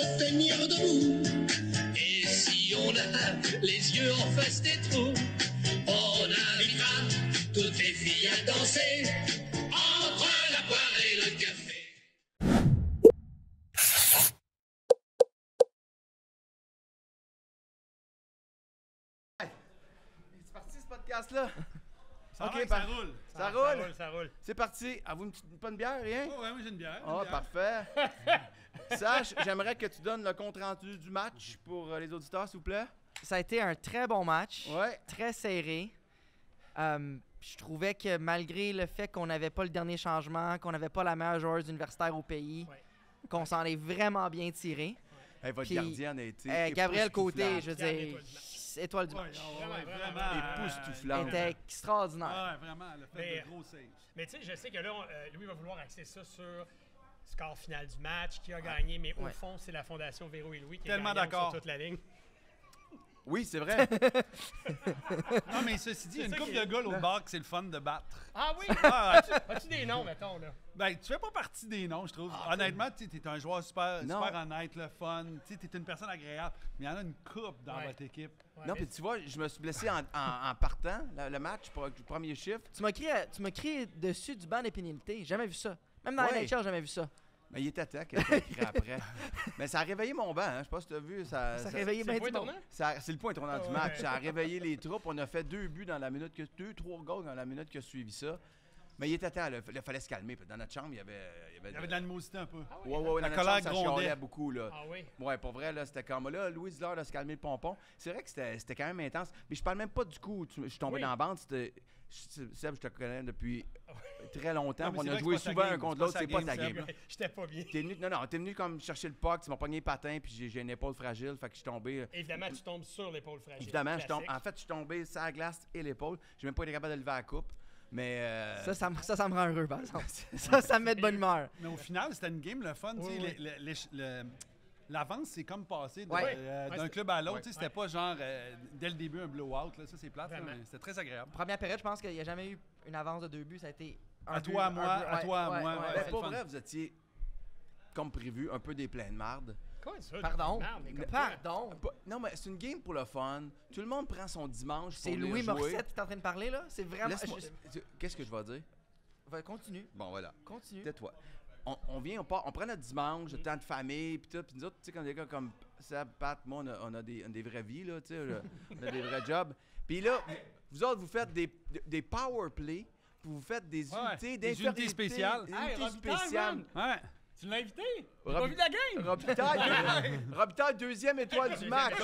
se tenir debout. Et si on a les yeux en face des trous, on invitera toutes les filles à danser entre la poire et le café. C'est parti ce podcast-là? Ça, Ok, ça roule. Ça roule? Ça roule. C'est parti. À vous pas une bière, rien? Oh, ouais, moi j'ai une bière. Ah, parfait. Sache, j'aimerais que tu donnes le compte-rendu du match pour les auditeurs, s'il vous plaît. Ça a été un très bon match, Ouais. très serré. Je trouvais que malgré le fait qu'on n'avait pas le dernier changement, qu'on n'avait pas la meilleure joueuse universitaire au pays, qu'on s'en est vraiment bien tiré. Hey, votre Puis, gardienne a été Gabriel Côté, je veux Pierre, dire, étoile du match. époustouflante. Elle était extraordinaire. Ouais, vraiment, elle a fait Mais, de gros saves. Mais tu sais, je sais que là, Louis va vouloir axer ça sur score final du match, qui a gagné, mais au fond, c'est la Fondation Véro et Louis qui est Tellement gagnante d'accord. sur toute la ligne. Oui, c'est vrai. Non, mais ceci dit, il y a une ça couple qui de est- gars l'autre bord que c'est le fun de battre. Ah oui? Ah, As-tu des noms, mettons, là? ben, tu fais pas partie des noms, je trouve. Honnêtement, tu es un joueur super Non. honnête, le fun. Tu es une personne agréable. Mais il y en a une coupe dans Ouais. votre équipe. Ouais, Non, mais puis tu vois, je me suis blessé en partant le match pour le premier chiffre. Tu m'as crié dessus du banc des pénalités. Jamais vu ça. Même dans Ouais. la NHL, jamais vu ça. Mais il était temps qu'elle écrit après. Mais ça a réveillé mon banc, hein. Je sais pas si tu as vu. Ça Ça a réveillé c'est bien pas du monde. étonnant? C'est le point tournant du Ouais. match. Ça a réveillé les troupes. On a fait 2 buts dans la minute que 2-3 goals dans la minute qui a suivi ça. Mais il était temps. Il fallait se calmer. Dans notre chambre, il y avait Il y avait de l'animosité un peu. Ah oui, Ouais, hein? ouais, La dans notre colère chambre, ça grondait. chialait beaucoup, là. Ah oui? Ouais, pour vrai, là, c'était comme là, Louis, l'heure de se calmer le pompon. C'est vrai que c'était quand même intense. Mais je parle même pas du coup. Je suis tombé Oui. dans la bande. Seb, je te connais depuis très longtemps. Non, mais on c'est a vrai que joué c'est pas souvent ta un game, contre c'est l'autre. pas C'est sa pas ta game, game. Seb. J'étais pas bien. T'es venu comme chercher le puck, tu m'as pogné le patin, puis j'ai une épaule fragile, fait que je suis tombé. Évidemment, tu tombes sur l'épaule fragile. Évidemment, Classique. en fait, je suis tombé sur la glace et l'épaule. J'ai même pas été capable de lever la coupe. Mais. Ça me rend heureux, par exemple. ça me met de bonne humeur. Mais au final, c'était une game, le fun. tu sais, Oui, l'avance, c'est comme passé Ouais. d'un club à l'autre. Ouais. Tu sais, c'était pas genre dès le début un blowout. Là. Ça, c'est plate. là, Vraiment. mais c'était très agréable. Première période, je pense qu'il n'y a jamais eu une avance de 2 buts. Ça a été un À but, toi, à un moi, but. à toi, à moi, ouais. Ben, c'est pour le fun. vrai, vous étiez, comme prévu, un peu des pleins de marde. Quoi, ça? Pardon. Merde, mais comme Pardon. Non, mais c'est une game pour le fun. Tout le monde prend son dimanche pour C'est venir Louis jouer. Morissette qui est en train de parler, là? C'est vraiment... Laisse-moi- Qu'est-ce que je vais dire? Continue. Bon, voilà. Continue. Tais-toi. On vient, on prend notre dimanche, le temps de famille, puis tout. Puis nous autres, tu sais, quand des gars comme Seb, Pat, moi, on a des vraies vies, là, tu sais, on a des vrais jobs. Puis là, vous autres, vous faites des power play, puis vous faites des Ouais, unités des d'infériorité. unités spéciales. Des Hey, unités Robitaille, spéciales. Ouais. Tu l'as invité? Il Rob- a pas vu la game? Robitaille, deuxième étoile du match.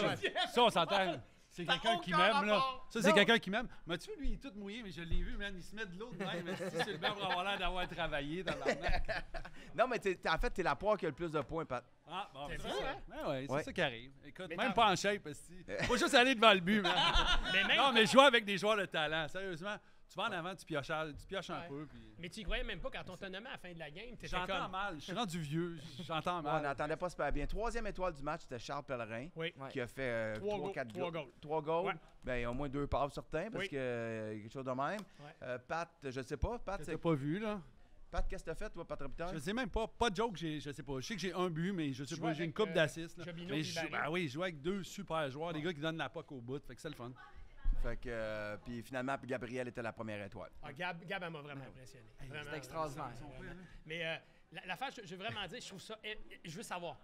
Ça, on s'entend. C'est quelqu'un qui m'aime, là. Ça, c'est Non. quelqu'un qui m'aime. Mais tu vois, lui, il est tout mouillé, mais je l'ai vu, man. Il se met de l'eau de même. C'est le banc pour avoir l'air d'avoir travaillé dans l'arnaque. Non, mais en fait, t'es la poire qui a le plus de points, Pat. Ah, bon, C'est c'est vrai, ça. hein? Ouais, ouais, c'est Ouais. ça qui arrive. Écoute, Mais même non. pas en shape, esti. Faut juste aller devant le but, man. Mais même Non, mais jouer avec des joueurs de talent, sérieusement. Tu vas en avant, tu pioches un peu, puis... Mais tu y croyais même pas quand on t'a nommé à la fin de la game. T'étais J'entends comme... mal. Je suis rendu vieux. J'entends On mal. n'entendait pas super bien. Troisième étoile du match, c'était Charles Pellerin, Oui. Ouais. qui a fait Trois 3-4 goals. goals. 3 goals. Ouais. Ben, au moins 2 passes certains, parce Oui. que quelque chose de même. Ouais. Pat, je sais pas. Pat, Je t'ai pas vu, là. Pat, qu'est-ce que t'as fait, toi, Pat Robitaille? Je sais même pas. Pas de joke, je sais pas. Je sais que j'ai un but, mais je sais Tu pas. joues J'ai une avec, coupe d'assists. là. Jobino Mais puis Barry. ben oui, je joue avec deux super joueurs, des gars qui donnent la POC au bout. Fait que c'est le fun. Fait que, puis finalement, puis Gabriel était la première étoile. Ah, Gab, elle m'a vraiment impressionné. Vraiment, C'était extraordinaire. vraiment. Mais l'affaire, je veux vraiment dire, je trouve ça... Je veux savoir,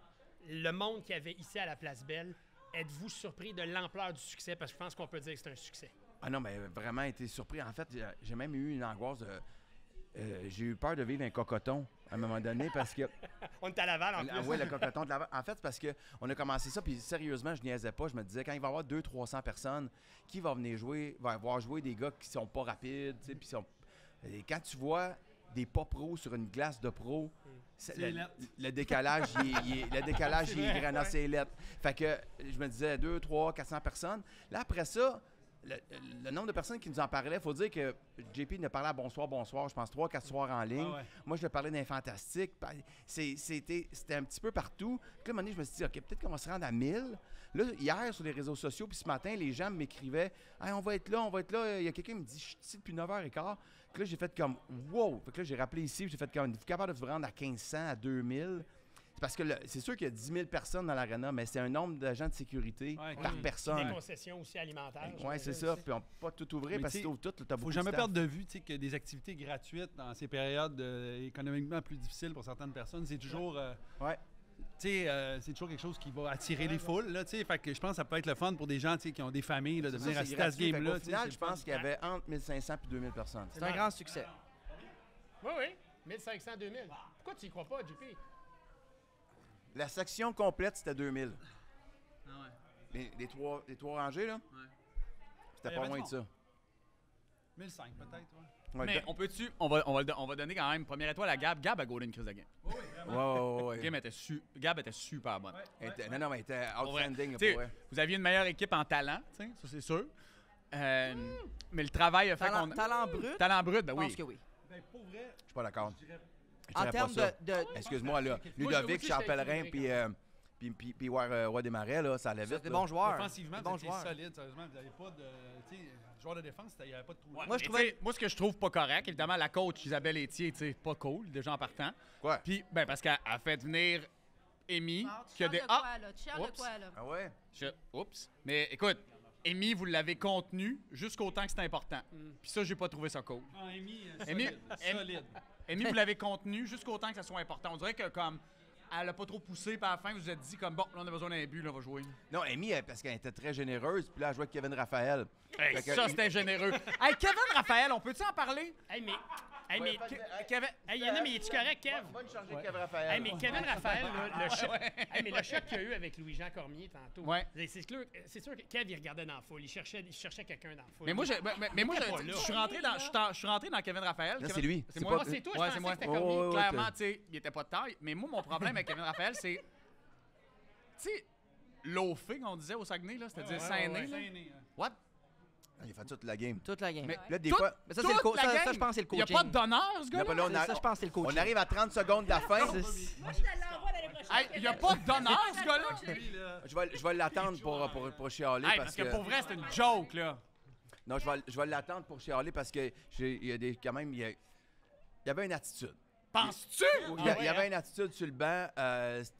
le monde qu'il y avait ici à la Place Belle, êtes-vous surpris de l'ampleur du succès? Parce que je pense qu'on peut dire que c'est un succès. Ah non, mais vraiment été surpris. En fait, j'ai même eu une angoisse de... j'ai eu peur de vivre un cocoton à un moment donné parce que... On est à Laval, en plus. Oui, le cocoton de Laval. En fait, c'est parce qu'on a commencé ça, puis sérieusement, je niaisais pas. Je me disais, quand il va y avoir 200-300 personnes, qui va venir jouer, va voir jouer des gars qui sont pas rapides, tu sais, puis et quand tu vois des pas pros sur une glace de pro, C'est lettre. le décalage, le décalage, il est grand, c'est lettre. Fait que je me disais 200, 300, 400 personnes. Là, après ça, le nombre de personnes qui nous en parlaient, il faut dire que JP ne parlait à bonsoir, je pense 3-4 soirs en ligne. Ah ouais. Moi, je le parlais d'un fantastique. C'était un petit peu partout. Puis là, à un moment donné, je me suis dit, OK, peut-être qu'on va se rendre à 1000. Là, hier, sur les réseaux sociaux, puis ce matin, les gens m'écrivaient, hey, on va être là. Il y a quelqu'un qui me dit, je suis ici depuis 9h15. Puis là, j'ai fait comme, wow. Fait que là, j'ai rappelé ici, puis j'ai fait comme, êtes-vous capable de vous rendre à 1500, à 2000? parce que c'est sûr qu'il y a 10 000 personnes dans l'aréna, mais c'est un nombre d'agents de sécurité par Des personne. concessions aussi alimentaires. Oui, c'est ça. Puis on peut pas tout ouvrir Mais parce que t'sais, tu ouvres tout, t'as Faut beaucoup jamais de perdre de vue que des activités gratuites dans ces périodes économiquement plus difficiles pour certaines personnes, c'est toujours. Ouais. C'est toujours quelque chose qui va attirer les foules. Là, fait que je pense que ça peut être le fun pour des gens qui ont des familles là, de venir assister à ce game-là. Au final, je pense qu'il y avait entre 1500 et 2000 personnes. C'est un grand succès. Oui, oui. 1500, 2000. Pourquoi tu y crois pas, JP? La section complète, c'était 2000. Ah ouais. Les trois rangées, là, c'était Il y pas avait loin du de ça. 1005 peut-être, ouais. Ouais, Mais on peut-tu. On va donner quand même première étoile à Gab. Gab a gaulé une crise de game. ouais. Gab était super bonne. Non, mais elle était Pour vrai. outstanding. T'sais, Pour vrai. vous aviez une meilleure équipe en talent, ça c'est sûr. Mais le travail a fait qu'on. Talent brut? Talent brut, ben Je pense oui. que oui. Ben, pour vrai, Je suis pas d'accord. En termes de... Excuse-moi, là. Moi, Ludovic, je Charles t'ai Pellerin, équilibré puis Roy Desmarais, là, ça allait vite. des là. bons joueurs. offensivement, Des bons vous étiez joueurs. solide, sérieusement. Vous n'avez pas de. Tu sais, joueur de défense, il n'y avait pas de trou. Ouais, Moi, je mais trouvais- t'sais, moi, ce que je trouve pas correct, évidemment, la coach Isabelle Etier, tu sais, pas cool, déjà en partant. Quoi? Puis, ben, parce qu'elle a fait venir Amy, Ah, tu qui a parles des. de Ah! quoi, là? Tu parles de Oups. quoi, là? Ah ouais? Oups. Mais écoute, Amy, vous l'avez contenu jusqu'au temps que c'était important. Puis ça, j'ai pas trouvé ça cool. Ah, Amy, Amy- solide. Amy- solide. Amy, vous l'avez contenu jusqu'au temps que ça soit important. On dirait que comme elle a pas trop poussé, puis à la fin, vous vous êtes dit comme bon, là, on a besoin d'un but, là, on va jouer. Non, Amy, parce qu'elle était très généreuse, puis là, elle jouait avec Kevin Raphaël. Hey, Fait que- ça, c'était généreux. Hey, Kevin Raphaël, on peut-tu en parler? Hey, mais. Hey, mais. Kevin. Hey, Yana, mais es-tu correct, Kev? Va nous charger Kevin Raphaël. Hey, mais Kevin Raphaël, là, le choc. Hey, mais le choc qu'il y a eu avec Louis-Jean Cormier tantôt. Ouais. C'est sûr que Kev, il regardait dans la foule. Il cherchait quelqu'un dans la foule. Mais moi, pas là. je suis rentré dans Kevin Raphaël. Là, Kevin- c'est lui. C'est C'est moi. pas- Ah, c'est toi, je Ouais, pensais c'est moi. que c'était Cormier. Oh, ouais, Clairement, t'as- tu sais, il était pas de taille. Mais moi, mon problème avec Kevin Raphaël, c'est. Tu sais, loafé, qu'on disait au Saguenay, là, c'est-à-dire saigné. là. Saigné, hein. What? Il fait toute la game. Toute la game. Mais Là, des Tout- fois, Mais ça, c'est le toute la ça, game. je pense que c'est le Il n'y a coaching. pas de donneur, ce là, gars-là. là, Ça, je pense que c'est le coaching. on arrive à 30 secondes de la fin. Moi, je te l'envoie l'année prochaine. Hey, il n'y a pas de donneur, ce gars-là. Lui, là, Je vais l'attendre pour chialer. Hey, parce que pour vrai, c'est une joke, là. Non, je vais l'attendre pour chialer parce que il y a des quand même il y avait une attitude. Penses-tu? Il y avait une attitude sur le banc.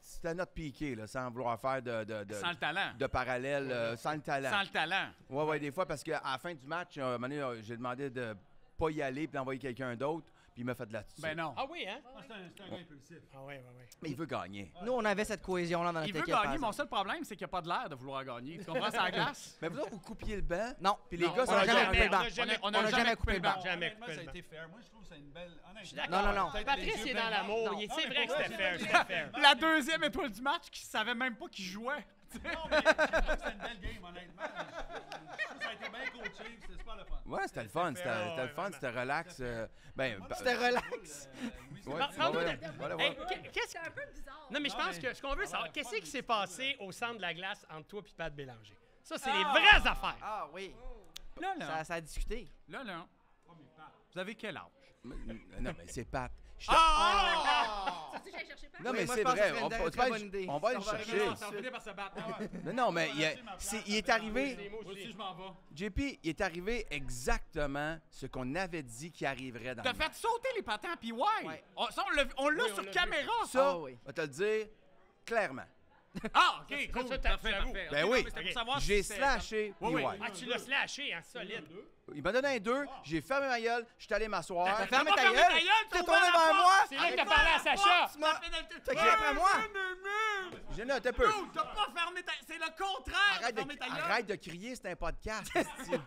C'était notre piqué, là, sans vouloir faire Sans le talent. de parallèle, sans le talent. Sans le talent. Ouais, des fois, parce qu'à la fin du match, à un moment donné, j'ai demandé de pas y aller puis d'envoyer quelqu'un d'autre, puis il m'a fait de l'attitude. Ben non. Ah oui, hein? c'est un gars impulsif. Ah ouais, ouais, ouais. Mais il veut gagner. Nous, on avait cette cohésion-là dans notre Il veut équipe. gagner, par mon exemple. seul problème, c'est qu'il n'y a pas de l'air de vouloir gagner. Tu comprends, c'est la glace? Mais vous autres, vous coupiez le banc, Non. puis les Non, gars, on ça a va jamais jamais. coupé le banc. On a jamais coupé le banc. Jamais Honnêtement, coupé ça a le été fair. Moi, je trouve que c'est une belle. Je suis Honnêtement, d'accord. Non, non, non. Patrice, il est dans l'amour. Non. C'est vrai que c'était fair. C'était fair. La deuxième étoile du match qui savait même pas qu'il jouait. Non, mais je trouve que c'était une belle game, honnêtement. Je trouve que ça a été bien coaché, c'était super le fun. Ouais, c'était le fun. C'était ouais, le fun, vraiment. c'était relax. C'était relax. Ouais, Parle-nous ouais, de- voilà, Hey, voilà. qu'est-ce C'est un peu bizarre. Non, mais je Non, pense mais- que ce qu'on veut savoir, Ouais, qu'est-ce ouais. qui s'est passé au centre de la glace entre toi et Pat Bélanger? Ça, c'est les vraies affaires. Ah oui. Là, là. Ça a discuté. Là, là. Vous avez quel âge? Non, mais c'est Pat. Ah! Tu sais, j'allais chercher pas. Non, Oui, mais moi, c'est je pense que vrai. ça serait On une va très bonne idée. on va le On va chercher. régler Ça va finir par se battre. Non, mais il est arrivé. Moi Moi aussi, je m'en vais. JP, il est arrivé exactement ce qu'on avait dit qui arriverait dans T'as le fait sauter les patins, puis ouais. Ouais. Ça, on l'a Oui, on sur l'a caméra. Ça, Ah oui. on va te le dire clairement. Ah, OK, cool. ça, Parfait, t'avoues. parfait. Ben OK, oui. non, mais c'était pour savoir J'ai si c'est- slashé Oui, oui. PY. Ah, tu l'as slashé, hein, solide. Il m'a donné un 2, j'ai fermé ma gueule, je suis allé m'asseoir. T'as fermé pas ta fermé gueule. ta gueule, T'es t'as tourné ouvert la vers moi. C'est là que t'as parlé à Sacha. Tu m'as- T'as crié après moi. J'ai dit, un peu. Non, t'as pas fermé ta... C'est le contraire Arrête de fermer ta gueule. arrête de crier, c'est un podcast. esti.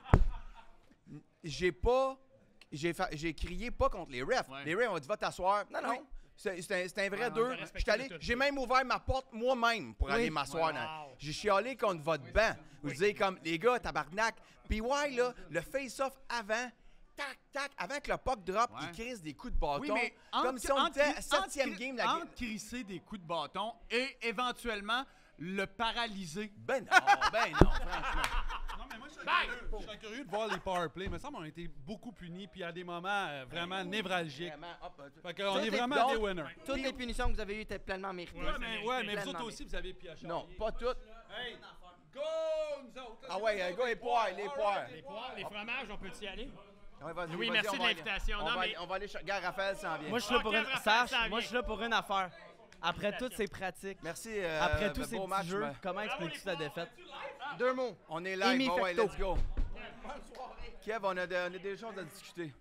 J'ai crié pas contre les refs. Ouais. Les refs ont dit va t'asseoir. Non, non. Oui. C'est un vrai Ouais, on 2. t'a respecté J'étais allé, de tout. j'ai même ouvert ma porte moi-même pour Oui. aller m'asseoir. Wow. J'ai chialé contre votre banc. Vous disiez comme les gars, tabarnak. Puis ouais, là, le face-off avant, tac, tac, avant que le puck drop, Ouais. il crisse des coups de bâton. Oui, mais comme si on était à 7e game de la game. entre crisser des coups de bâton et éventuellement le paralyser. Ben non, franchement. Non, mais moi, je serais curieux de voir les power plays. Il me semble qu'on a été beaucoup punis, puis à des moments vraiment névralgiques. Vraiment, hop, Fait qu'on Toutes est les- vraiment donc, des winners. Toutes les punitions que vous avez eues étaient pleinement méritées. Ouais, mais vous Pleinement autres aussi, vous avez pioché. non, pas toutes. Hey, go, nous autres! Ah ouais, gars, les poires, les poires. Les poires, les fromages, on peut y aller? Ouais, vas-y, Oui, vas-y, merci on de va aller. l'invitation. On Non, va mais- aller- on va aller. Regarde, Raphaël s'en vient. Moi, je suis là pour Quel une... Raphaël Sache, s'en moi, vient? je suis là pour une affaire. Après toutes ces pratiques, Merci. après tous ces beau petits match, jeux, mais- comment expliques-tu ta défaite? 2 mots. On est live. Amy Bon, ouais, Fecteau. let's go. Kev, on a des choses à discuter.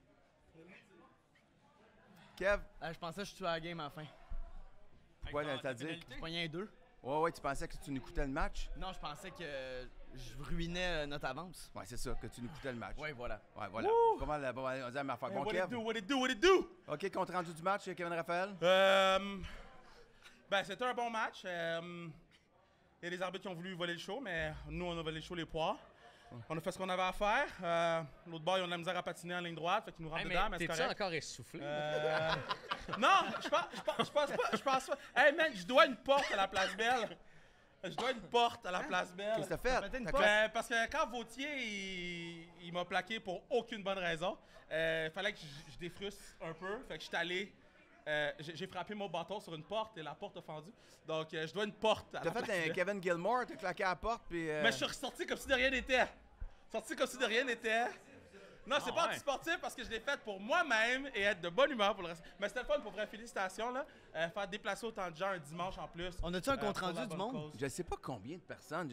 Kev, Je pensais que je tuais la game à la fin. quoi t'as dit? Je pognais un 2. Ouais, tu pensais que tu nous coûtais le match? Non, je pensais que je ruinais notre avance. Ouais, c'est ça, que tu nous coûtais le match. Ouais, voilà. Ouais, voilà. Comment on dit la même affaire. Bon, What Kev. it do, what it do, what it do? OK, compte rendu du match, Kevin Raphaël? Ben, c'était un bon match. Il y a des arbitres qui ont voulu voler le show, mais nous, on a volé le show les poires. On a fait ce qu'on avait à faire. L'autre bord, ils ont de la misère à patiner en ligne droite, fait qu'ils nous rentrent dedans, mais c'est T'es-tu correct. encore essoufflé? Non, je pense pas. Hey man, je dois une porte à la Place Belle. Je dois une porte à la Place Belle. Qu'est-ce que t'as fait? Peut-être une T'as porte. claqué- Parce que quand Vautier, il m'a plaqué pour aucune bonne raison, fallait que je défrustre un peu. Fait que je suis allé, j'ai frappé mon bâton sur une porte et la porte a fendu. Donc, je dois une porte à T'as la fait Place un Belle. Kevin Gilmore, t'as claqué à la porte, puis... Mais je suis ressorti comme si de rien n'était. Sorti comme si de rien n'était. Non, c'est pas ouais. anti-sportif parce que je l'ai fait pour moi-même et être de bonne humeur pour le reste. Mais c'était le fun pour vrai. Félicitations, là. Faire déplacer autant de gens un dimanche en plus. On a-tu un compte pour la rendu du bonne monde? cause. Je sais pas combien de personnes.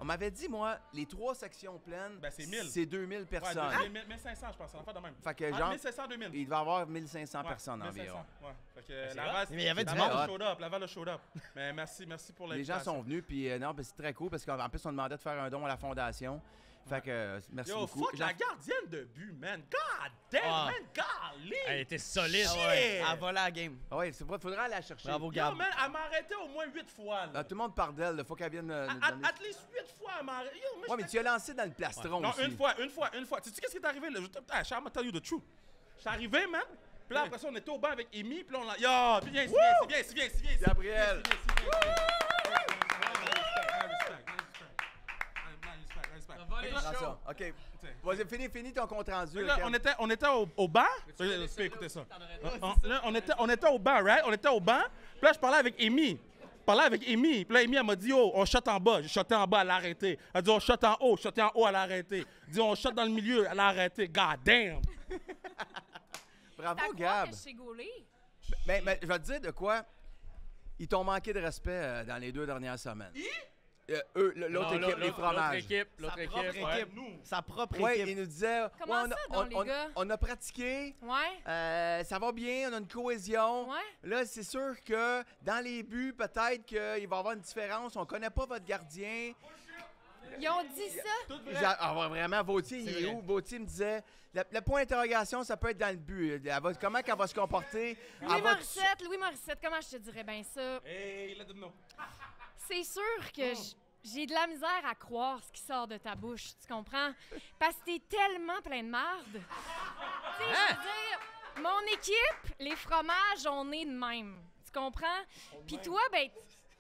On m'avait dit, moi, les 3 sections pleines, Ben, c'est 1000. c'est 2000 Ouais, personnes. 1500, je pense. On en fait de même. Fait que, Entre genre, 1500 et 2000. il devait y avoir 1500 Ouais, personnes 1500, environ. Ouais. Fait que Laval, Mais il y avait du Laval monde. a showed up. Laval a showed up. Mais merci pour Les l'invitation. gens sont venus, puis non, ben, c'est très cool, parce qu'en plus, on demandait de faire un don à la fondation. Fait que, merci Yo, beaucoup. fuck la gardienne de but, man. God damn, Ah. man. Golly. Elle était solide. Shit. Elle a volé la game. Ah ouais, faudra aller la chercher. Bravo, Yo, Gab. man, elle m'a arrêté au moins 8 fois, là. Ah, tout le monde parle d'elle, il faut qu'elle vienne nous donner... At least 8 fois, elle m'a arrêté. Yo, moi, Ouais, mais tu as lancé dans le plastron Non, aussi. une fois. Tu sais qu'est-ce qui est arrivé, là? I'm gonna tell you the truth. Je suis arrivé, man. Puis là, après ça, on était au banc avec Amy. Puis là, on l'a... Yo, puis viens. Gabriel. Attention, OK. Vas-y, finis ton compte rendu. Là, Kev. on était au banc. Écoutez ça. Là, on était au banc, right? On était au banc. Puis là, je parlais avec Amy. Puis là, Amy, elle m'a dit, oh, on shot en bas. J'ai shoté en bas, elle a arrêté. Elle dit, on shot en haut. Shoté en haut, elle a arrêté. Elle dit, on shot dans le milieu, elle a arrêté. God damn. Bravo, T'as quoi Gab. que je sais gauler? Mais je vais te dire de quoi. Ils t'ont manqué de respect dans les 2 dernières semaines. L'autre Non, équipe, les fromages. L'autre Sa propre équipe. équipe. Nous. Sa propre Oui, équipe. ils nous disaient... Comment ouais, ça, donc, les gars? on a pratiqué, Ouais? ça va bien, on a une cohésion. Ouais? Là, c'est sûr que dans les buts, peut-être qu'il va y avoir une différence. On connaît pas votre gardien. Ils ont dit ça? Vraiment, Vautier, il est où? Vautier me disait, le point d'interrogation, ça peut être dans le but. Comment qu'elle va se comporter? Louis Morissette, comment je te dirais bien ça? Hey, let them know. C'est sûr que j'ai de la misère à croire ce qui sort de ta bouche, tu comprends? Parce que t'es tellement plein de marde. Tu sais, je veux dire, mon équipe, les fromages, on est de même. Tu comprends? Puis toi, ben,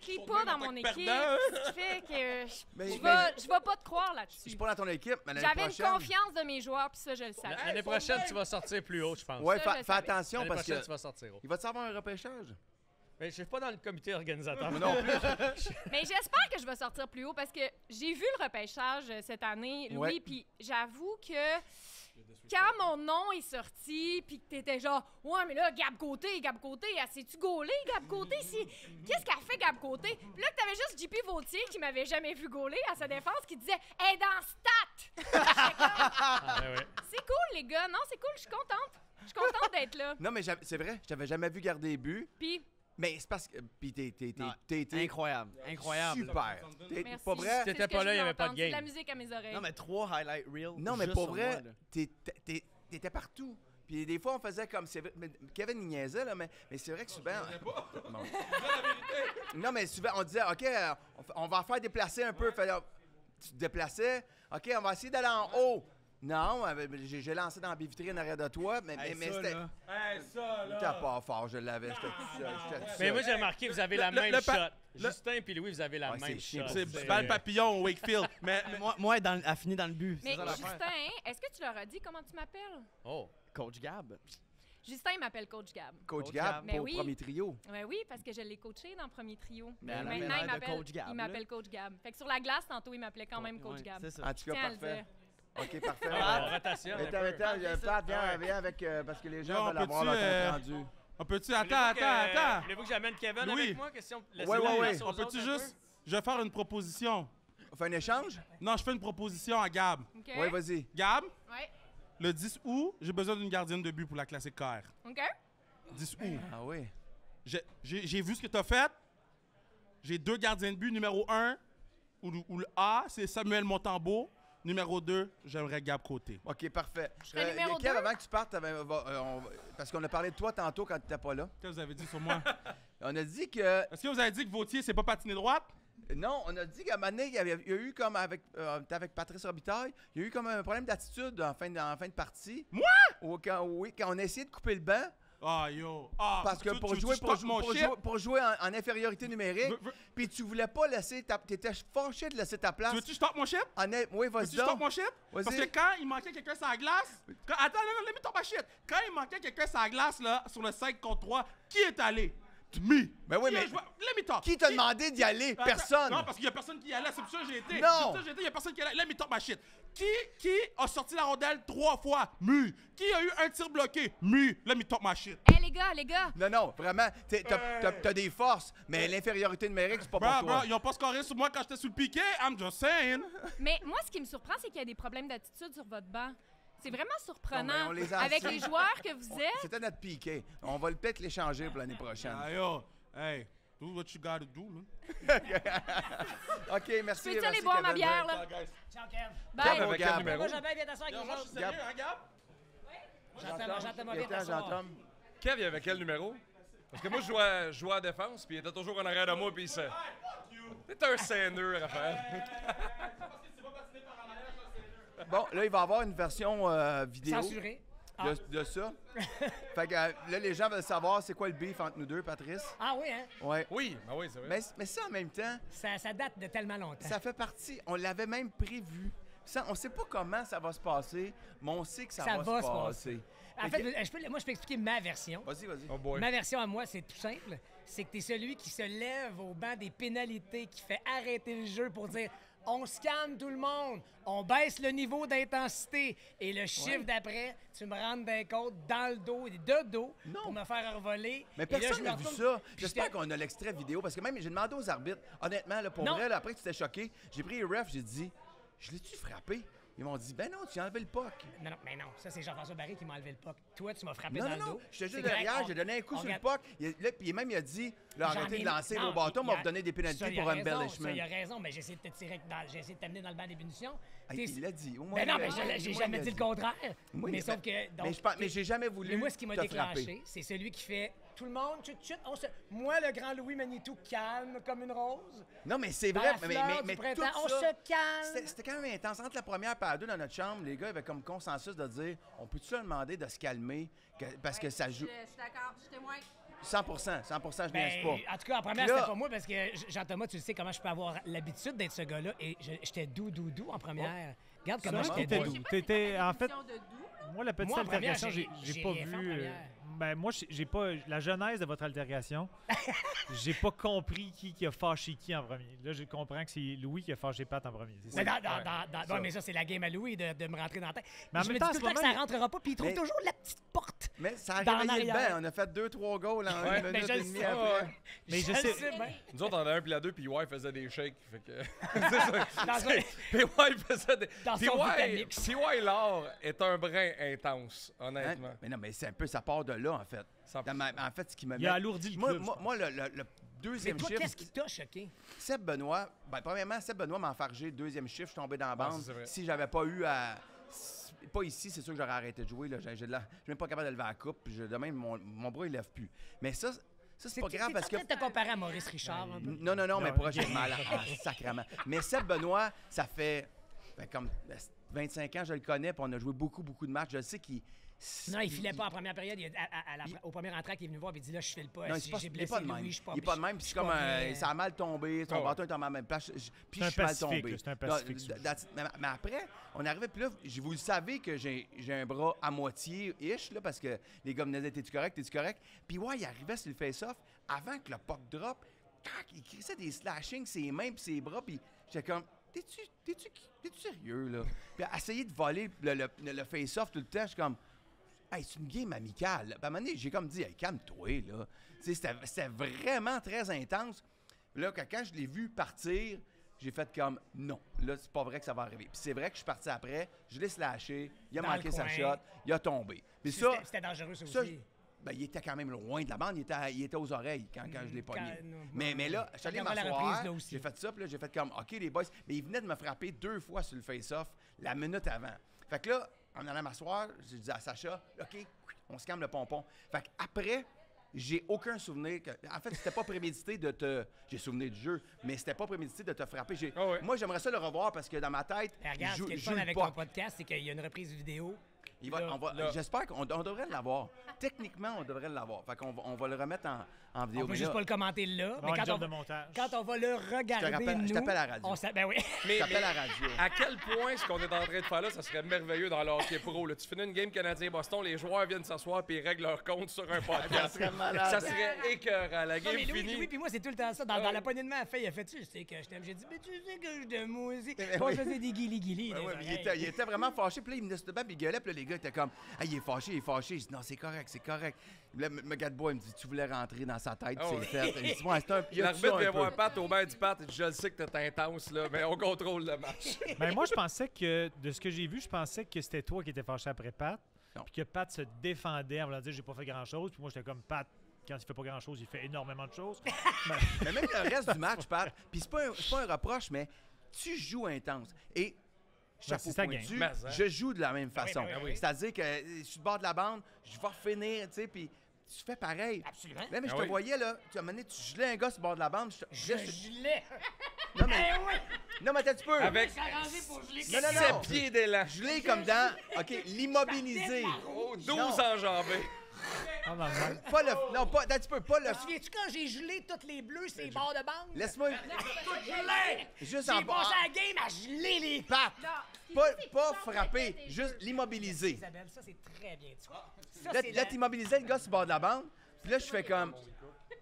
t'es pas dans mon équipe. Ce qui fait que je vais pas te croire Je là-dessus. suis pas dans ton équipe, mais l'année J'avais une prochaine... confiance de mes joueurs, puis ça, je le savais. L'année prochaine, tu vas sortir plus haut, je pense. Ouais, Ça, je fais savais. attention L'année parce prochaine, que... tu vas sortir haut. Il va te savoir un repêchage? Mais je suis pas dans le comité organisateur. Moi non plus. Mais j'espère que je vais sortir plus haut parce que j'ai vu le repêchage cette année, Louis, Ouais. puis j'avoue que quand mon nom est sorti, puis que t'étais genre, ouais, mais là, Gab Côté, elle s'est-tu gaulée, Gab Côté? Qu'est-ce qu'a fait Gab Côté? Puis là, que t'avais juste JP Vautier qui m'avait jamais vu gauler à sa défense, qui disait, elle est dans stat! Ouais. C'est cool, les gars, non, c'est cool, je suis contente. Je suis contente d'être là. Non, mais c'est vrai, je t'avais jamais vu garder les buts. Puis, Mais c'est parce que... Puis Non, t'es Incroyable. Incroyable. super. T'es merci. pas vrai? C'est ce T'étais que pas je là, il y voulais avait pas de entendre. C'est game. de la musique à mes oreilles. Non, mais 3 highlight reels. Non, mais juste pour sur vrai, moi, là. t'étais partout. Puis des fois, on faisait comme... mais Kevin, il niaisait, là, mais c'est vrai que souvent... Bon. Non, mais souvent, on disait, OK, on va faire déplacer un peu. Fait, là, tu te déplaçais. OK, on va essayer d'aller en haut. Non, j'ai lancé dans la baie vitrine arrière de toi, mais Hey, ça, c'était... là. Hey, ça, T'as là. pas fort, je l'avais. J'étais tout seul. J'étais tout Mais seul. moi, j'ai remarqué, vous avez la Le- même le shot. pa- Justin puis Louis, vous avez la Ouais, même c'est chiant. shot. C'est balle papillon au Wakefield. Mais Moi, elle a fini dans le but. Mais C'est ça l'affaire. Justin, est-ce que tu leur as dit comment tu m'appelles? Oh. Coach Gab. Justin il m'appelle Coach Gab. Coach Coach Gab Gab. Mais pour oui. premier trio. Ouais, oui, parce que je l'ai coaché dans le premier trio. Mais elle Maintenant, avait l'air de Coach Gab, il là. m'appelle Coach Gab. Fait que sur la glace, tantôt, il m'appelait quand même Coach Ouais, Gab. C'est ça. En tout cas, Tiens à le parfait. dire. OK, parfait. On rotationne un peu. Pat, viens avec... parce que les gens Là, veulent avoir peux-tu, leur compte rendu. On peut-tu... Attends. Voulez-vous que j'amène Kevin Louis. avec moi? Question. Ouais. On peut-tu juste... Je vais faire une proposition. On fait un échange? Non, je fais une proposition à Gab. OK? Ouais, vas-y. Gab, Ouais. le 10 août, j'ai besoin d'une gardienne de but pour la classique KR. OK? 10 août. Ah oui. J'ai vu ce que tu as fait. J'ai 2 gardiens de but. Numéro 1, ou le A, c'est Samuel Montembeau. Numéro 2, j'aimerais Gab Côté. OK, parfait. serais numéro Kev, 2? avant que tu partes, parce qu'on a parlé de toi tantôt quand tu n'étais pas là. Qu'est-ce que vous avez dit sur moi? On a dit que... Est-ce que vous avez dit que Vautier, c'est pas patiné droite? Non, on a dit qu'à un moment donné, il y a eu comme avec Patrice Robitaille, il y a eu comme un problème d'attitude en fin de partie. Moi? Oui, quand on a essayé de couper le banc, Ah, yo. Ah, parce que pour jouer en infériorité numérique, puis tu voulais pas laisser t'étais fâché de laisser ta place. Tu veux-tu que je stop mon shit? Oui, vas-y Veux-tu que je stop donc. mon shit? Vas-y. Parce que quand il manquait quelqu'un sur la glace... Attends, non, let me talk my shit. Quand il manquait quelqu'un sur la glace, là, sur le 5 contre 3, qui est allé? Me. Ben oui, mais Let me talk. qui t'a demandé d'y aller? Attends, Personne. Non, parce qu'il y a personne qui y allait. C'est pour ça que j'ai été. Non. C'est pour ça que j'ai été. Il y a personne qui y allait. Let me talk my shit. Qui a sorti la rondelle 3 fois? Me. Qui a eu un tir bloqué? Me. Let me talk my shit. Hé, les gars! Non, vraiment, t'as des forces, mais l'infériorité numérique, c'est pas pour toi. Ils ont pas scoré sur moi quand j'étais sur le piquet. I'm just saying. Mais moi, ce qui me surprend, c'est qu'il y a des problèmes d'attitude sur votre banc. C'est vraiment Non, surprenant. mais on les a Avec assez. les joueurs que vous êtes. C'était notre piqué. On va peut-être l'échanger pour l'année prochaine. Ah, yo. Hey, do what you gotta do, man. OK, merci. Peux-tu aller merci, boire ma Kevin. bière, là? Ciao, Kev. Bye! Bravo, Gab. Moi, Jobin, viens t'asseoir avec nous autres. Gab. Jean-Thomas, viens Gaétan, t'asseoir. Jean-Tom. Kev, il avait quel numéro? Parce que moi, je jouais à défense, puis il était toujours en arrière de moi, puis il se... T'es un scéneux, Raphaël. Bon, là, il va y avoir une version vidéo Censuré. de ça. Fait que là, les gens veulent savoir c'est quoi le beef entre nous deux, Patrice. Ah oui, hein? Ouais. Oui, ben oui, c'est vrai. Mais ça, en même temps, Ça date de tellement longtemps. ça fait partie. On l'avait même prévu. Ça, on sait pas comment ça va se passer, mais on sait que ça va se passer. En fait, moi, je peux expliquer ma version. Vas-y. Oh boy. Ma version à moi, c'est tout simple. C'est que t'es celui qui se lève au banc des pénalités, qui fait arrêter le jeu pour dire on se calme tout le monde, on baisse le niveau d'intensité. Et le chiffre d'après, tu me rentres d'un côte dans le dos et de dos pour me faire revoler. Mais Et là, personne je n'a me vu retourne, ça. puis J'espère j'étais- qu'on a l'extrait vidéo, parce que même, j'ai demandé aux arbitres, honnêtement, là, pour Non. vrai, là, après que tu t'es choqué, j'ai pris les refs, j'ai dit, je l'ai-tu frappé? Ils m'ont dit, ben non, tu as enlevé le puck. Non, mais non, ça, c'est Jean-François Barry qui m'a enlevé le puck. Toi, tu m'as frappé Non, dans non, le non, dos. j'étais juste C'est derrière, correct, j'ai donné un coup on sur le regarde- puck. Puis même, il a dit, là, J'en arrêtez ai- de lancer non, vos bâtons, on va il vous donner des ça, pénalités il a pour raison, embellishment. ça, il a raison, mais j'ai essayé de t'amener dans le banc des punitions. Ah, T'es- il l'a dit. Au moins, Ben non, il mais l'a- j'ai au moins, jamais il dit l'a le contraire. Oui, mais sauf que. donc, mais j'ai jamais voulu Mais moi, ce qui m'a te frapper. déclenché, c'est celui qui fait tout le monde, chut, moi, le grand Louis Manitou, calme comme une rose. Non, mais c'est Dans vrai, la fleur du tout printemps, on ça, se calme. C'était quand même intense. Entre la première et la deux dans notre chambre, les gars avaient comme consensus de dire, on peut-tu leur demander de se calmer, parce que ça joue... Je suis d'accord, je témoin. 100%, je Ben, niaise pas. en tout cas, en première, Puis là- c'était pas moi parce que Jean-Thomas, tu le sais comment je peux avoir l'habitude d'être ce gars-là et j'étais doux en première. Regarde comment Ça, j'étais t'étais doux. doux. T'étais, en fait, moi, la petite Moi, en première, altercation, j'ai j'ai pas rien fait en vu. première. Ben, moi, j'ai pas. La genèse de votre altercation, j'ai pas compris qui a fâché qui en premier. Là, je comprends que c'est Louis qui a fâché Pat en premier. C'est Mais, ça. ouais, mais ça, c'est la game à Louis de me rentrer dans la tête. Mais en je même me temps, dis en tout ce le temps que moment, ça rentrera pas, puis il trouve Mais- toujours la petite porte. Mais ça a Dans réveillé le l'arrière. banc. On a fait 2-3 goals en Ouais. une Mais minute je et le demie sais, après. ouais. Mais je le sais. sais bien. Nous autres, on a un puis la deux, puis Y faisait des shakes. Fait que... c'est ça. Dans un- Puis Y faisait des... Dans Puis son Y, Vitamix. puis Y L'or est un brin intense, Hein? honnêtement. Mais non, mais c'est un peu, ça part de là, en fait. 100%. En fait, ce qui me Il a alourdi le club, je pense. Moi, le Mais deuxième toi, chiffre... qu'est-ce qui t'a choqué? Seb Benoît, premièrement, Seb Benoît m'a enfargé. Deuxième chiffre, je suis tombé dans la bande. ça, c'est vrai. Si j'avais pas eu à... Pas ici, c'est sûr que j'aurais arrêté de jouer. Là. Je suis même pas capable de lever la coupe. Puis de même, mon bras, il lève plus. Mais ça c'est pas grave parce que... Tu te comparer à Maurice Richard un peu? Non, mais pourquoi j'ai mal sacrément. Mais Seb Benoît, ça fait comme 25 ans, je le connais, puis on a joué beaucoup de matchs. Je sais qu'il... Non, il filait pas en première période. Au premier entraque, il est venu voir et il dit là, je file pas. Non, J'ai il est blessé pas de même. Louis, je suis pas Il est pas de même, puis c'est comme ça a mal tombé, son Oh, ouais. bâton est en ma même place, puis C'est un je suis mal pacifique, tombé. là, c'est un Non, pacifique, mais après, on arrivait, puis là, vous le savez que j'ai un bras à moitié-ish, là, parce que les gars me disaient, t'es-tu correct? Puis ouais, il arrivait sur le face-off, avant que le puck drop, il crissait des slashings, ses mains puis ses bras, puis j'étais comme, t'es-tu sérieux, là? Puis à essayer de voler le face-off tout le temps, je suis comme... hey, c'est une game amicale. Puis à un moment donné, j'ai comme dit, hey, calme-toi, là. Tu sais, c'était vraiment très intense. Là, quand je l'ai vu partir, j'ai fait comme, non, là, c'est pas vrai que ça va arriver. Puis c'est vrai que je suis parti après, je l'ai slashé, il a Dans manqué le sa coin. shot, il a tombé. Mais C'était ça, c'était dangereux, ça ça, aussi. ben, il était quand même loin de la bande, il était aux oreilles quand je l'ai pogné. non, Mais là, je suis allé Regarde la m'asseoir, reprise, là, aussi. j'ai fait ça, puis là, j'ai fait comme, OK, les boys. Mais il venait de me frapper 2 fois sur le face-off la minute avant. Fait que là, en allant m'asseoir, j'ai dit à Sacha, OK, on se calme le pompon. Fait qu'après, j'ai aucun souvenir. En fait, c'était pas prémédité de te. J'ai souvenir du jeu, mais c'était pas prémédité de te frapper. Moi, j'aimerais ça le revoir parce que dans ma tête, Regarde, ce qui est le joue fun le avec puck. ton podcast, c'est qu'il y a une reprise vidéo. J'espère qu'on devrait l'avoir. Techniquement, on devrait l'avoir. Fait qu'on on va le remettre en vidéo. On peut Mais juste là, pas le commenter là, mais un quand job on, de montage. quand on va le regarder, nous, je t'appelle à la radio. Ben oui. Je t'appelle à la radio. À quel point ce qu'on est en train de faire là, ça serait merveilleux dans le hockey pro. Là. Tu finis une game Canadien-Boston, les joueurs viennent s'asseoir et ils règlent leur compte sur un podcast. serait malade. Ça serait écœurant. La Non, game mais finie. Louis puis moi, c'est tout le temps ça. Dans la poignée de main, elle fait, il a fait, tu sais que je t'aime. J'ai dit, mais tu sais que je t'aime moi aussi. On oui. faisait des guili-guili. Ouais, mais il était vraiment fâché. Puis là, il venait se battre, puis il gueulait. Puis là, les gars étaient comme, ah, il est fâché, il est fâché. Je dis, non, c'est correct, c'est correct. Là, me gars de bois, il me dit, tu voulais rentrer dans sa tête, puis c'est fait. Il dit, ouais, c'est un peu. L'arbitre vient voir Pat au banc du Pat. Il dit, je le sais que t'es intense, là, mais on contrôle le match. Ben, moi, je pensais que, de ce que j'ai vu, je pensais que c'était toi qui étais fâché après Pat. Non. Puis que Pat se défendait en voulant dire j'ai pas fait grand-chose. Puis moi, j'étais comme Pat, quand il fait pas grand-chose, il fait énormément de choses. Mais même le reste du match, Pat, puis c'est pas un reproche, mais tu joues intense. Et chapeau c'est sa pointu, game. je joue de la même façon. ben oui. C'est-à-dire que je suis du bord de la bande, je vais finir, tu sais, puis tu fais pareil. Absolument. Là, mais je Ah te oui. voyais, là, tu as mené, tu gelais un gars sur le bord de la bande. Je gelais. Non, mais, Eh oui. non, mais attends, tu peux. Avec Arrangé pour geler. Non. 7 pieds d'élan. Gelé comme dans, OK, l'immobiliser. Oh, 12 Non. enjambées. Ah, non, non. Pas le, non, pas, attends, tu peux, pas le, Te souviens-tu quand j'ai gelé toutes les bleus sur les bords de bande? laisse-moi, Tout gelé. juste en J'ai passé la game à geler les Pat, pas frapper, juste l'immobiliser. Isabelle, ça, c'est très bien dit. Ça, Là, c'est là t'immobilisais le gars sur le bord de la bande. Puis là, je fais comme,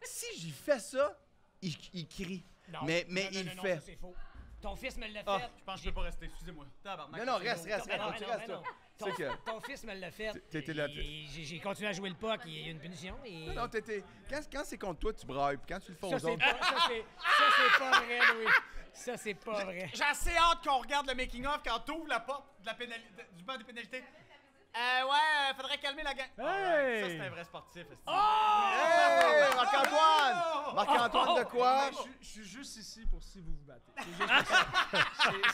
si j'y fais ça, il crie. Non. Mais Non, il le non, fait. ça, c'est faux. Ton fils me l'a fait. Ah, je pense que je peux pas rester. Excusez-moi. Tabarnak. Non, reste, Non, faut que tu non, restes non. là. Ton, C'est que- ton fils me l'a fait. T'étais là, Et j'ai continué à jouer le puck. Il y a eu une punition. Et... Non, quand c'est contre toi, tu brailles. Puis quand tu le fais Ça, aux c'est autres, pas, ça, c'est pas vrai, Louis. Ça, c'est pas vrai. J'ai assez hâte qu'on regarde le making-of quand t'ouvres la porte de du banc des pénalités. Ouais, faudrait calmer la gang. Hey! Ça, c'est un vrai sportif. esti. hey, Marc-Antoine! Marc-Antoine de quoi? Je suis juste ici pour si vous vous battez. C'est juste pour ça.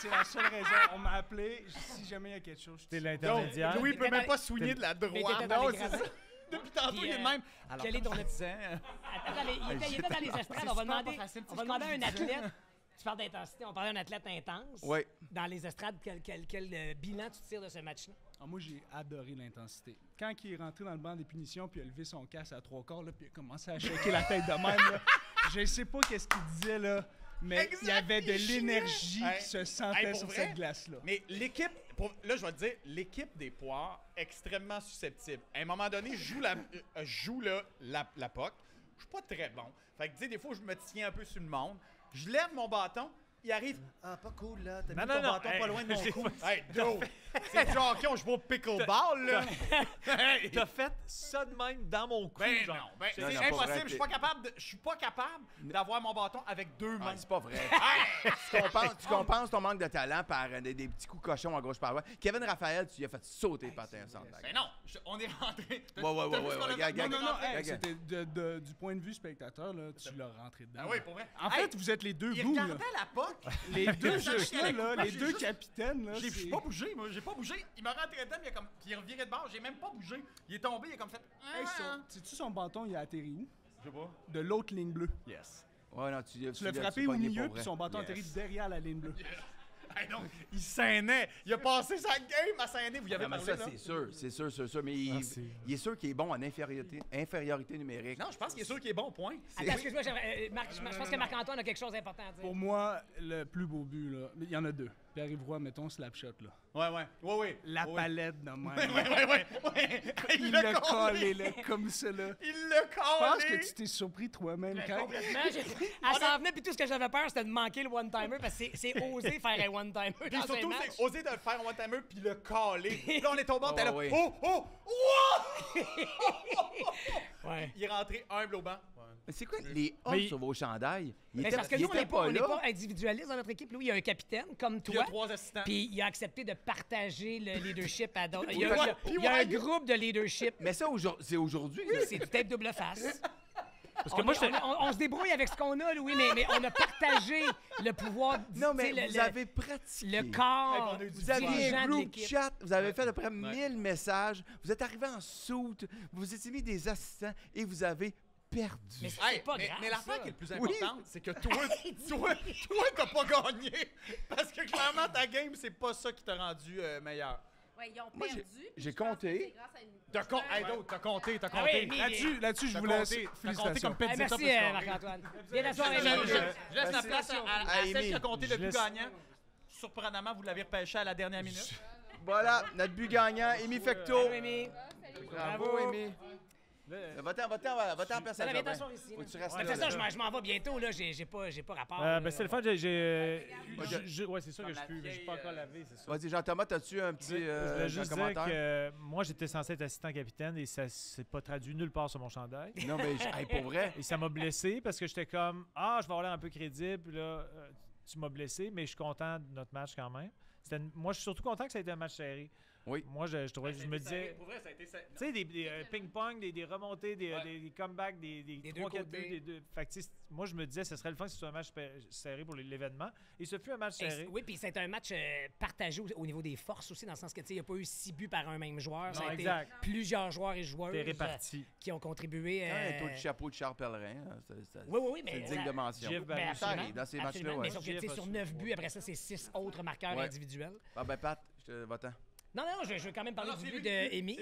C'est la seule raison. On m'a appelé. Si jamais il y a quelque chose, je T'es suis l'intermédiaire. Louis peut même pas soigner de la Mais droite. t'étais dans Non, les c'est ça. gradins. Depuis tantôt, Puis, il est de même. Alors, quel est comme ton je disais, Attends, mais il était dans les estrades. On va demander, on va demander à un athlète. Tu parles d'intensité. On parlait d'un athlète intense. Oui. Dans les estrades, quel bilan tu tires de ce match-là? moi, j'ai adoré l'intensité. Quand il est rentré dans le banc des punitions, puis il a levé son casque à 3/4, là, puis il a commencé à shaker la tête de même, là. Je sais pas qu'est-ce qu'il disait, là, mais il y avait de l'énergie qui se sentait pour sur vrai? cette glace-là. Mais l'équipe, là, je vais te dire, l'équipe des Poires, extrêmement susceptible. À un moment donné, je joue la puck. Je suis pas très bon. Fait que, tu sais, des fois, je me tiens un peu sur le monde. Je lève mon bâton. Il arrive. Ah, pas cool, là. T'as mis ton bâton pas loin de mon cou. Hey, Joe! C'est du hockey, on joue au pickleball, là. T'as fait ça de même dans mon cou, Ben genre. non, ben, Non, c'est non, pas impossible. vrai, Je suis pas capable d'avoir mon bâton avec 2 mains. C'est pas vrai. Tu compenses ton manque de talent par des petits coups cochons à gauche par droite. Kevin Raphaël, tu lui as fait sauter le patin centre. Ben non, on est rentré. Ouais. Gag. Non, hey, Gag. c'était du point de vue spectateur, là, tu l'as rentré dedans. Ah oui, pour vrai. En fait, vous êtes les deux Il bouts, là. regardait la puck. Les deux juste là, les J'ai deux juste- capitaines, là. J'ai c'est- pas bougé, moi. J'ai pas bougé. Il m'a rentré dedans, puis il a reviré de bord. J'ai même pas bougé. Il est tombé, il a comme fait. Hey, sais-tu son bâton, il a atterri où? Je sais pas. De l'autre ligne bleue. Yes. Ouais, non, tu Tu l'as frappé au milieu, puis son bâton a atterri derrière la ligne bleue. Hey, non, il saignait. Il a passé sa game à saigner. Vous y avez Non, mais parlé, ça, là? c'est sûr. Mais il est sûr qu'il est bon en infériorité numérique. Non, je pense qu'il est sûr qu'il est bon, point. Attends, excuse-moi, Marc, je pense que Marc-Antoine a quelque chose d'important à dire. Pour moi, le plus beau but, là, il y en a deux. Pierre-Yves Roy, mettons Slapshot, là. Ouais. La Ouais. palette de même. Ouais. Il l'a collé, là, comme ça, là. Il l'a Je pense que collé. tu t'es surpris toi-même Ben, quand... complètement. Elle s'en venait, puis tout ce que j'avais peur, c'était de manquer le one-timer, parce que c'est oser faire un one-timer Puis dans un surtout, match. c'est oser de le faire en one-timer puis le caler. Là, on est tombé, t'es là. oui. Oh! Ouais. Il est rentré humble au banc. Mais c'est quoi les A Mais- sur vos chandails? Mais c'est parce que nous, on n'est pas, là. individualistes dans notre équipe. Louis, il y a un capitaine, comme Puis il y a toi. 3 assistants. Puis il a accepté de partager le leadership à d'autres. Il y Ouais, a, puis il y a un ouais. groupe de leadership. Mais ça, c'est aujourd'hui. C'est du tape double face. Parce que On, moi, est- on se débrouille avec ce qu'on a, Louis, mais on a partagé le pouvoir. Non, mais tu sais, vous avez pratiqué. le corps. Hey, on a eu du Vous aviez dirigeant un de groupe l'équipe. chat, vous avez fait à peu près 1000 messages, vous êtes arrivé en soute, vous étiez mis des assistants et vous avez perdu. Mais c'est Hey, pas mais, grave. mais l'affaire ça. qui est le plus Oui. importante, c'est que toi, t'as pas gagné. Parce que clairement, ta game, c'est pas ça qui t'a rendu meilleur. Ouais, ils ont Moi, perdu. j'ai Je pense que compté. c'est grâce à une- Hey, d'autres, t'as compté. Ah oui, mais- Là-dessus, je T'as vous laisse. compté. T'as compté Félicitations. comme Pizzetta Merci, peut scorer. Marc-Antoine. Viens t'asseoir, Je Émile. laisse la Merci. place à Amy. celle qui a compté le Je but laisse- gagnant. Surprenamment, vous l'avez repêché à la dernière minute. Voilà, notre but gagnant, Amy Fecto. Bravo, Émile. Bravo, Bravo. Amy. Va-t'en, personne. Ça, viens t'asseoir ici. Faut que tu restes Ouais, là, fais ça, là. je m'en vais bientôt, là. J'ai pas rapport. Ben, c'est le fun. Ouais, c'est sûr que Comme la je suis pas encore lavé, c'est ça. Vas-y, Jean-Thomas, as-tu un petit Je voulais juste un dire commentaire? que moi, j'étais censé être assistant capitaine et ça s'est pas traduit nulle part sur mon chandail. Non, mais hey, pour vrai. Et ça m'a blessé parce que j'étais comme je vais avoir l'air un peu crédible. Puis là, tu m'as blessé, mais je suis content de notre match quand même. Moi, je suis surtout content que ça ait été un match serré. Oui. Moi, je me disais. Pour vrai, ça a été... Tu sais, des ping-pong, des remontées, des comebacks, des Des 3-4 deux buts. côtés. Des deux. Fait que, tu sais, moi, je me disais, ce serait le fun que ce soit un match serré pour l'événement. Et ce fut un match serré. Oui, puis c'est un match partagé au niveau des forces aussi, dans le sens que il n'y a pas eu 6 buts par un même joueur. Ça Non, a été exact. plusieurs joueurs et joueuses C'était réparti. qui ont contribué. Quand même un taux de chapeau de Charles Pellerin, hein, Oui, c'est mais digne de mention. Jeff Ben, Barry. Ça arrive dans ces absolument. matchs-là, Mais ouais. sauf que, tu sais, sur 9 buts, après ça, c'est 6 autres marqueurs Ouais. individuels. Ah ben Pat, va-t'en. Non, je veux quand même parler du but d'Amy.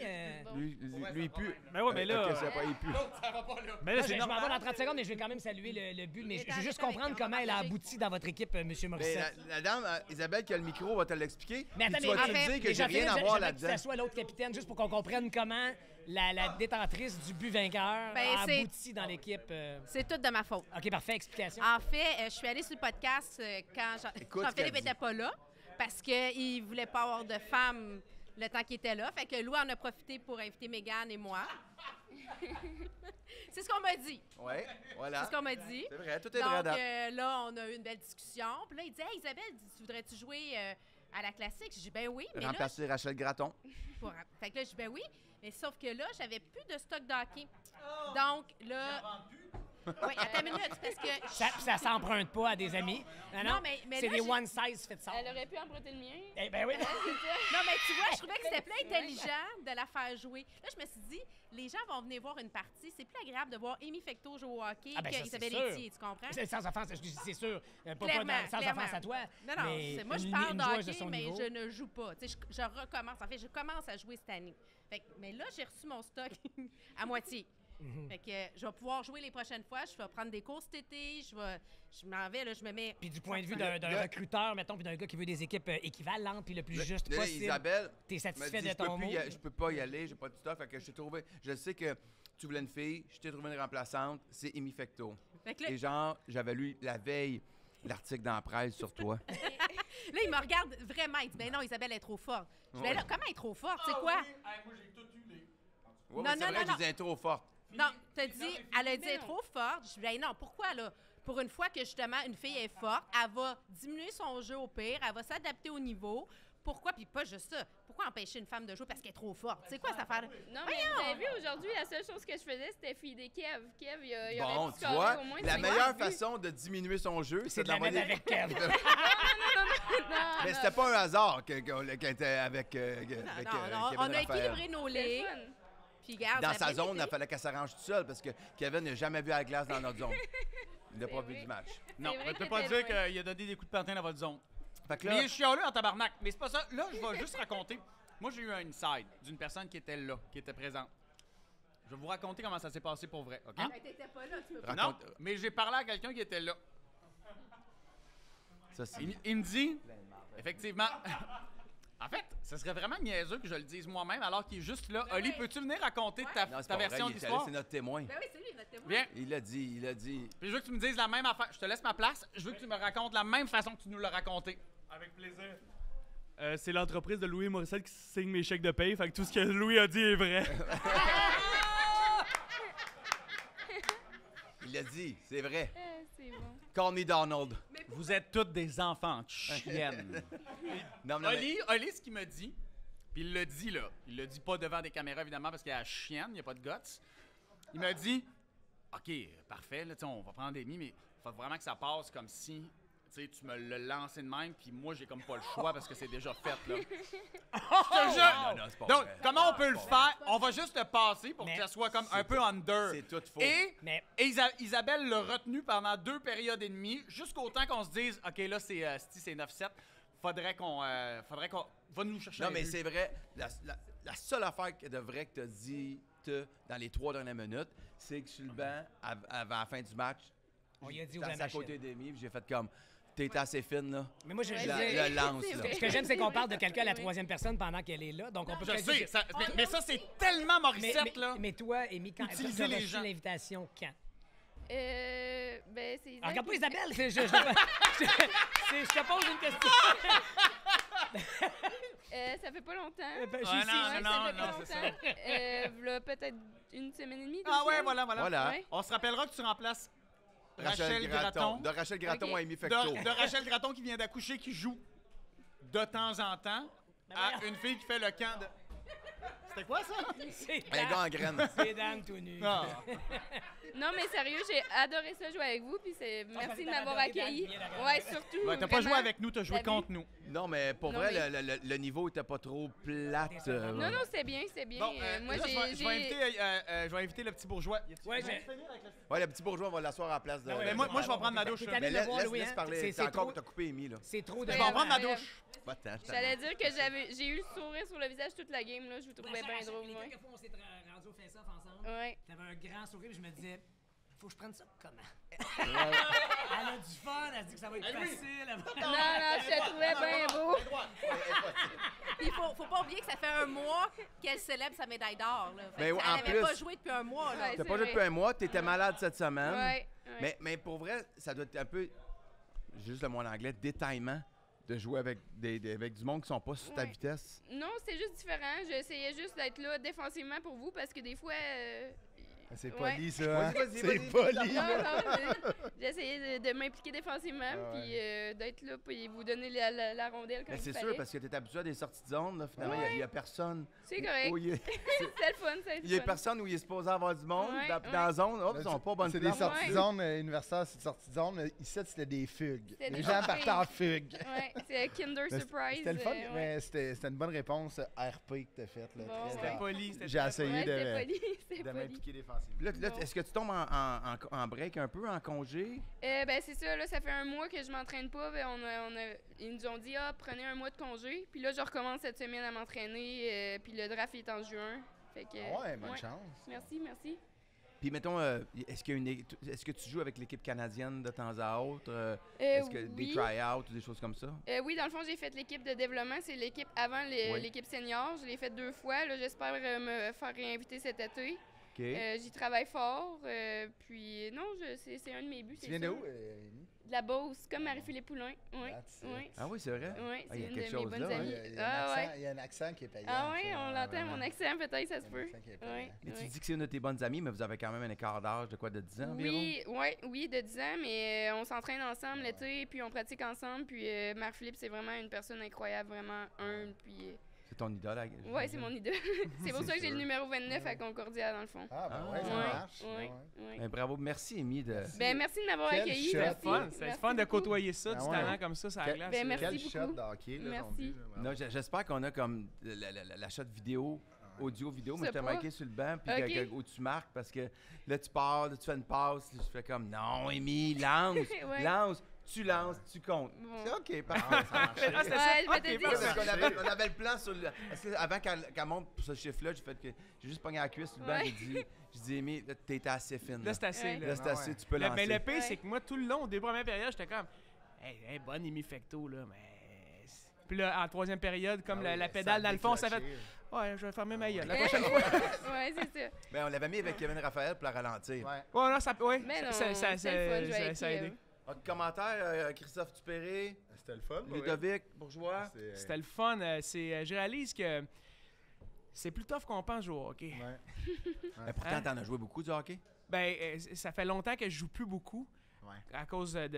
Lui, il pue. Ben ouais, mais là. Ok, c'est pas, il pue. Ça va pas, là. Mais là, Je c'est m'en vais normal. dans 30 secondes, mais je vais quand même saluer le but. Mais je veux juste avec comprendre un comment elle a partagé. abouti dans votre équipe, M. Mais Morissette. la dame, Isabelle, qui a le micro, va te l'expliquer. Mais Puis attends, tu vas mais te dire que j'ai Jean-Philippe, rien à voir j'aimerais que là-dedans. ça soit l'autre capitaine, juste pour qu'on comprenne comment la détentrice du but vainqueur Ben, a c'est- abouti dans l'équipe. C'est tout de ma faute. OK, parfait. Explication. En fait, je suis allée sur le podcast quand Écoute ce Jean-Philippe qu'elle dit. n'était pas là parce qu'il ne voulait pas avoir de femmes le temps qu'il était là. Fait que Louis en a profité pour inviter Mégane et moi. C'est ce qu'on m'a dit. Oui, voilà. C'est ce qu'on m'a dit. C'est vrai, tout est vrai. Donc Date. là, on a eu une belle discussion. Puis là, il dit « Hey, Isabelle, voudrais-tu jouer à la classique? » J'ai dit « Ben oui. » Mais là, Remplacer Rachel Graton. fait que là, j'ai dit « Ben oui. » Mais sauf que là, j'avais plus de stock d'hockey. Donc là... Oui, attends une minute, parce que... Ça s'emprunte pas à des amis. Non, mais c'est là, des j'ai- one size fit ça. Elle aurait pu emprunter le mien. Eh ben oui. Non, mais tu vois, je trouvais que c'était plus intelligent de la faire jouer. Là, je me suis dit, les gens vont venir voir une partie. C'est plus agréable de voir Amy Fecteau jouer au hockey Ah ben, ça, c'est qu'Isabelle sûr. Etier, tu comprends? Sans offense, je dis c'est sûr. Pas Clairement, sans clairement. offense à toi. Non, mais moi, je une- parle une de joueuse de hockey, son mais niveau. je ne joue pas. Tu sais, je recommence. En fait, je commence à jouer cette année. Mais là, j'ai reçu mon stock à moitié. Fait que je vais pouvoir jouer les prochaines fois. Je vais prendre des cours cet été. Je m'en vais, là, je me mets... Puis du point de vue d'un Là- recruteur, mettons, puis d'un gars qui veut des équipes équivalentes, puis le plus juste Là, possible. Isabelle, T'es m'a satisfait dit, de ton mot? je peux pas y aller, j'ai pas de stuff. Fait que je t'ai trouvé. Je sais que tu voulais une fille, je t'ai trouvé une remplaçante, c'est Amy Fecteau. Fait que là, Et genre, j'avais lu la veille l'article dans la presse sur toi. là, il me regarde vraiment. Il dit, ben non, Isabelle est trop forte. Je dis, ben là, comment elle est trop forte? C'est quoi? Moi, j'ai tout eu les... Ouais, Non, mais c'est non, vrai, non, je disais trop forte. Non, t'as dit, elle a dit elle est trop forte. Je dis, ben non, pourquoi là? Pour une fois que justement une fille est forte, elle va diminuer son jeu au pire, elle va s'adapter au niveau. Pourquoi? Puis pas juste ça. Pourquoi empêcher une femme de jouer parce qu'elle est trop forte? C'est quoi cette affaire? Non, mais vous avez vu, aujourd'hui, la seule chose que je faisais, c'était feeder Kev. Kev, il Bon, aurait pu tu scorer vois, au moins la 5 meilleure buts. façon de diminuer son jeu, C'est de la mettre avec Kev. Mais c'était pas un hasard qu'elle était avec. Avec, Non, Kevin non, on a Raphaël. équilibré nos C'était ligues. fun. Puis regarde, Dans ça a sa bien zone, été. il fallait qu'elle s'arrange tout seul parce que Kevin n'a jamais vu à la glace dans notre zone. Il n'a pas vu du match. Non, vrai je peux que pas t'étais dire loin. qu'il a donné des coups de patin dans votre zone. Fait que Mais il là, est chialeux en tabarnak. Mais c'est pas ça. Là, je vais juste raconter. Moi, j'ai eu un inside d'une personne qui était là, qui était présente. Je vais vous raconter comment ça s'est passé pour vrai, OK? Ben, t'étais pas là, tu peux pas. Non, mais j'ai parlé à quelqu'un qui était là. ça, c'est. Il me dit, effectivement. En fait, ce serait vraiment niaiseux que je le dise moi-même alors qu'il est juste là. Oli, peux-tu venir raconter ta Non, c'est ta pas version vrai, de l'histoire? c'est notre témoin. Ben oui, c'est lui, notre témoin. Viens. Il l'a dit. Puis je veux que tu me dises la même affaire. Je te laisse ma place. Je veux que tu me racontes la même façon que tu nous l'as raconté. Avec plaisir. C'est l'entreprise de Louis Morissette qui signe mes chèques de paye, fait que tout ce que Louis a dit est vrai. Il l'a dit, c'est vrai. C'est bon. Call me Donald. Vous êtes toutes des enfants de chiennes. Non, mais- Oli, ce qu'il me dit, puis il le dit là, il le dit pas devant des caméras évidemment parce qu'il y a la chienne, il n'y a pas de guts. Il m'a dit, OK, parfait, là, on va prendre Amy, mais il faut vraiment que ça passe comme si tu me l'as lancé de même, puis moi, j'ai comme pas le choix parce que c'est déjà fait, là. Je te jure! Non, c'est pas Donc, vrai. comment on peut le faire? On va juste le passer pour Mais- que ça soit comme un peu under. C'est tout faux. Et, Mais- Isabelle l'a retenu pendant 2 périodes et demie, jusqu'au temps qu'on se dise, OK, là, c'est 9-7. Faudrait qu'on va nous chercher Non, un mais but. c'est vrai. La seule affaire de vrai que tu as dit dans les 3 dernières minutes, c'est que sur le banc, avant la fin du match, On y a dit j'étais aux assis à machines. côté d'Amy, puis j'ai fait comme, t'es assez fine, là. Mais moi, je Ouais, je La- disais- le lance, c'est là. vrai. ce que j'aime, c'est qu'on parle de quelqu'un à la Oui. 3e personne pendant qu'elle est là. Donc, on peut Je peut-être sais, dire- mais ça, c'est tellement Morissette, là. mais toi, Amy, quand tu Utiliser as les reçu gens. l'invitation, quand? Ben, c'est Isabelle. Regarde pas qui- Isabelle, je te pose une question. Ça fait pas longtemps. Ben, je Ouais, suis non, ici. Ouais, non, ça fait pas non, c'est longtemps. V'là peut-être une semaine et demie. 2 Ah ouais, semaines. voilà. Ouais. On se rappellera que tu remplaces Rachel Graton. De Rachel Graton Ok. à Amy Fecto. De Rachel Graton qui vient d'accoucher, qui joue de temps en temps à une fille qui fait le camp de... C'était quoi ça? C'est Un gars en graine. C'est Dan tout nu. Ah. Non, mais sérieux, j'ai adoré ça jouer avec vous. Puis merci de m'avoir accueilli. Ouais, surtout. Ouais, t'as pas joué avec nous, t'as joué T'as vu? contre nous. Non, mais pour Non, vrai, mais- le niveau était pas trop plate. Non, non, c'était bien, c'était bien. Bon, Moi, là, j'ai. je vais inviter le petit bourgeois. Ouais, Ouais, le petit bourgeois va l'asseoir à la place de. Mais moi, je vais prendre ma douche. T'es là. allé Mais le voir, Louis, laisse hein? parler. C'est T'as encore trop- t'as coupé Amy, là. C'est trop de... Je vais en prendre ma Ouais. douche. Va-t'en, je J'allais dire que j'ai eu le sourire sur le visage toute la game, là. Je vous trouvais bien drôle, Les ouais. quelques fois, on s'est rendu au face-off ensemble. Ouais. T'avais un grand sourire, je me disais, faut que je prenne ça comment? Elle a du fun, elle se dit que ça va être facile. Non, je te trouvais bien beau. Puis il faut pas oublier que ça fait un mois qu'elle célèbre sa médaille d'or. Là. Fait Mais que, en elle n'avait plus- pas joué depuis un mois. Là. Ouais, T'as c'est pas joué vrai. depuis un mois, t'étais malade cette semaine. Ouais. Mais pour vrai, ça doit être un peu, juste le mot en anglais, détaillement de jouer avec, avec du monde qui sont pas sur ta Ouais. vitesse. Non, c'est juste différent. J'essayais juste d'être là défensivement pour vous parce que des fois. C'est Ouais. poli, ça. Hein? Vas-y, C'est vas-y. poli. Non, j'essayais de m'impliquer défensivement Ah ouais. puis d'être là puis vous donner la rondelle comme Mais il c'est fallait. sûr, parce que t'es habitué à des sorties de zone, là, finalement, il y a personne. C'est correct. Où il y a- C'est le fun, c'est le il y a fun. personne où il est supposé avoir du monde, Ouais, dans la zone, hop, ils sont pas bonnes C'est des places. sorties de Ouais. zone universitaires, c'est des sorties de zone. Mais ici, c'était des fugues. C'était Les des gens surprises. partaient en fugue. Ouais, c'est Kinder Mais Surprise. C'était le fun, ouais. mais c'était une bonne réponse RP que tu as faite. Là, Bon, très ouais. poli. J'ai essayé Ouais, c'était de poli, c'était de poli. m'impliquer défensivement. Là, Bon. est-ce que tu tombes en break un peu, en congé? Ben c'est ça, là, ça fait un mois que je m'entraîne pas. Ben, ils nous ont dit, prenez un mois de congé. Puis là, je recommence cette semaine à m'entraîner. Puis le draft est en juin. Fait que, Ah ouais, bonne chance. Merci. Puis mettons, est-ce que tu joues avec l'équipe canadienne de temps à autre? Euh, Est-ce que des oui. try-outs ou des choses comme ça? Oui, dans le fond, j'ai fait l'équipe de développement. C'est l'équipe avant Oui. l'équipe senior. Je l'ai fait 2 fois. Là, j'espère me faire réinviter cet été. OK. J'y travaille fort. Puis non, c'est un de mes buts. Tu c'est viens de sûr. où, Amy? De la Beauce, comme Marie-Philippe Poulain. Oui. That's it. Oui. Ah oui, c'est vrai? Oui, Ah, c'est il y a une de quelque mes chose bonnes là, hein? amies. Il y a Ah un accent- ouais. il y a un accent qui est payant. Ah oui, ça, on l'entend, vraiment. mon accent, peut-être, ça se Il y a un peut. accent qui est Oui, payant. Mais tu oui. dis que c'est une de tes bonnes amies, mais vous avez quand même un écart d'âge de quoi, de 10 ans environ? Oui, de 10 ans, mais on s'entraîne ensemble l'été, puis on pratique ensemble. Puis Marc-Philippe, c'est vraiment une personne incroyable, vraiment humble. Puis C'est ton idole? ouais, c'est mon idole. C'est pour ça que j'ai le numéro 29 à Concordia, dans le fond. Ah, ben ouais, ça Ouais, marche. ouais, Ouais. ouais. Ben, bravo, merci Amy. Ben, merci de m'avoir Quel accueilli. shot. Merci. C'est Merci fun de beaucoup. côtoyer ça, Ah du ouais. talent comme ça, ça Quel- glace. Ben, merci Quel beaucoup. shot de hockey, là, Merci. ton but, là, bravo. Non, j'espère qu'on a comme la shot vidéo, audio-vidéo, mais C'est je t'ai pas. marqué sur le banc, puis Ok. où tu marques, parce que là, tu pars, là, tu fais une passe, je fais comme, non, Amy, lance, Ouais. lance, tu lances, tu comptes. Bon. C'est OK, Ah, parfait. ça marche. Ah, c'était Ouais, ça? je vais te Ok, dire. Ouais, parfait. parce qu'on avait le plan sur le. Parce que avant qu'elle monte pour ce chiffre-là, j'ai juste pogné la cuisse sur le banc, Ouais. j'ai dit, Amy, là, t'es assez fine. Là, c'est assez. Ouais. là. Là, c'est Ah assez, ouais. tu peux lancer. Mais le pire, Ouais. c'est que moi, tout le long, au début de la première période, j'étais comme, hey, bonne Amy Fecto, là, mais Puis là, en troisième période, comme Ah oui, la le pédale dans le fond, ça fait clocher. ouais, je vais fermer ma gueule la prochaine fois. Ouais, c'est ça. Ben, on l'avait mis avec Kevin Raphaël pour la ralentir. Ouais. Ouais, non, ça ouais, Mais non, ça c'est le fun de jouer avec ça a aidé. Autre commentaire, Christophe Dupéré, C'était le fun. Ludovic Bourgeois. C'était le fun. Je réalise que c'est plus tough qu'on pense jouer au hockey. Mais pourtant, Hein? t'en as joué beaucoup du hockey? Ben, ça fait longtemps que je joue plus beaucoup. Ouais. À cause de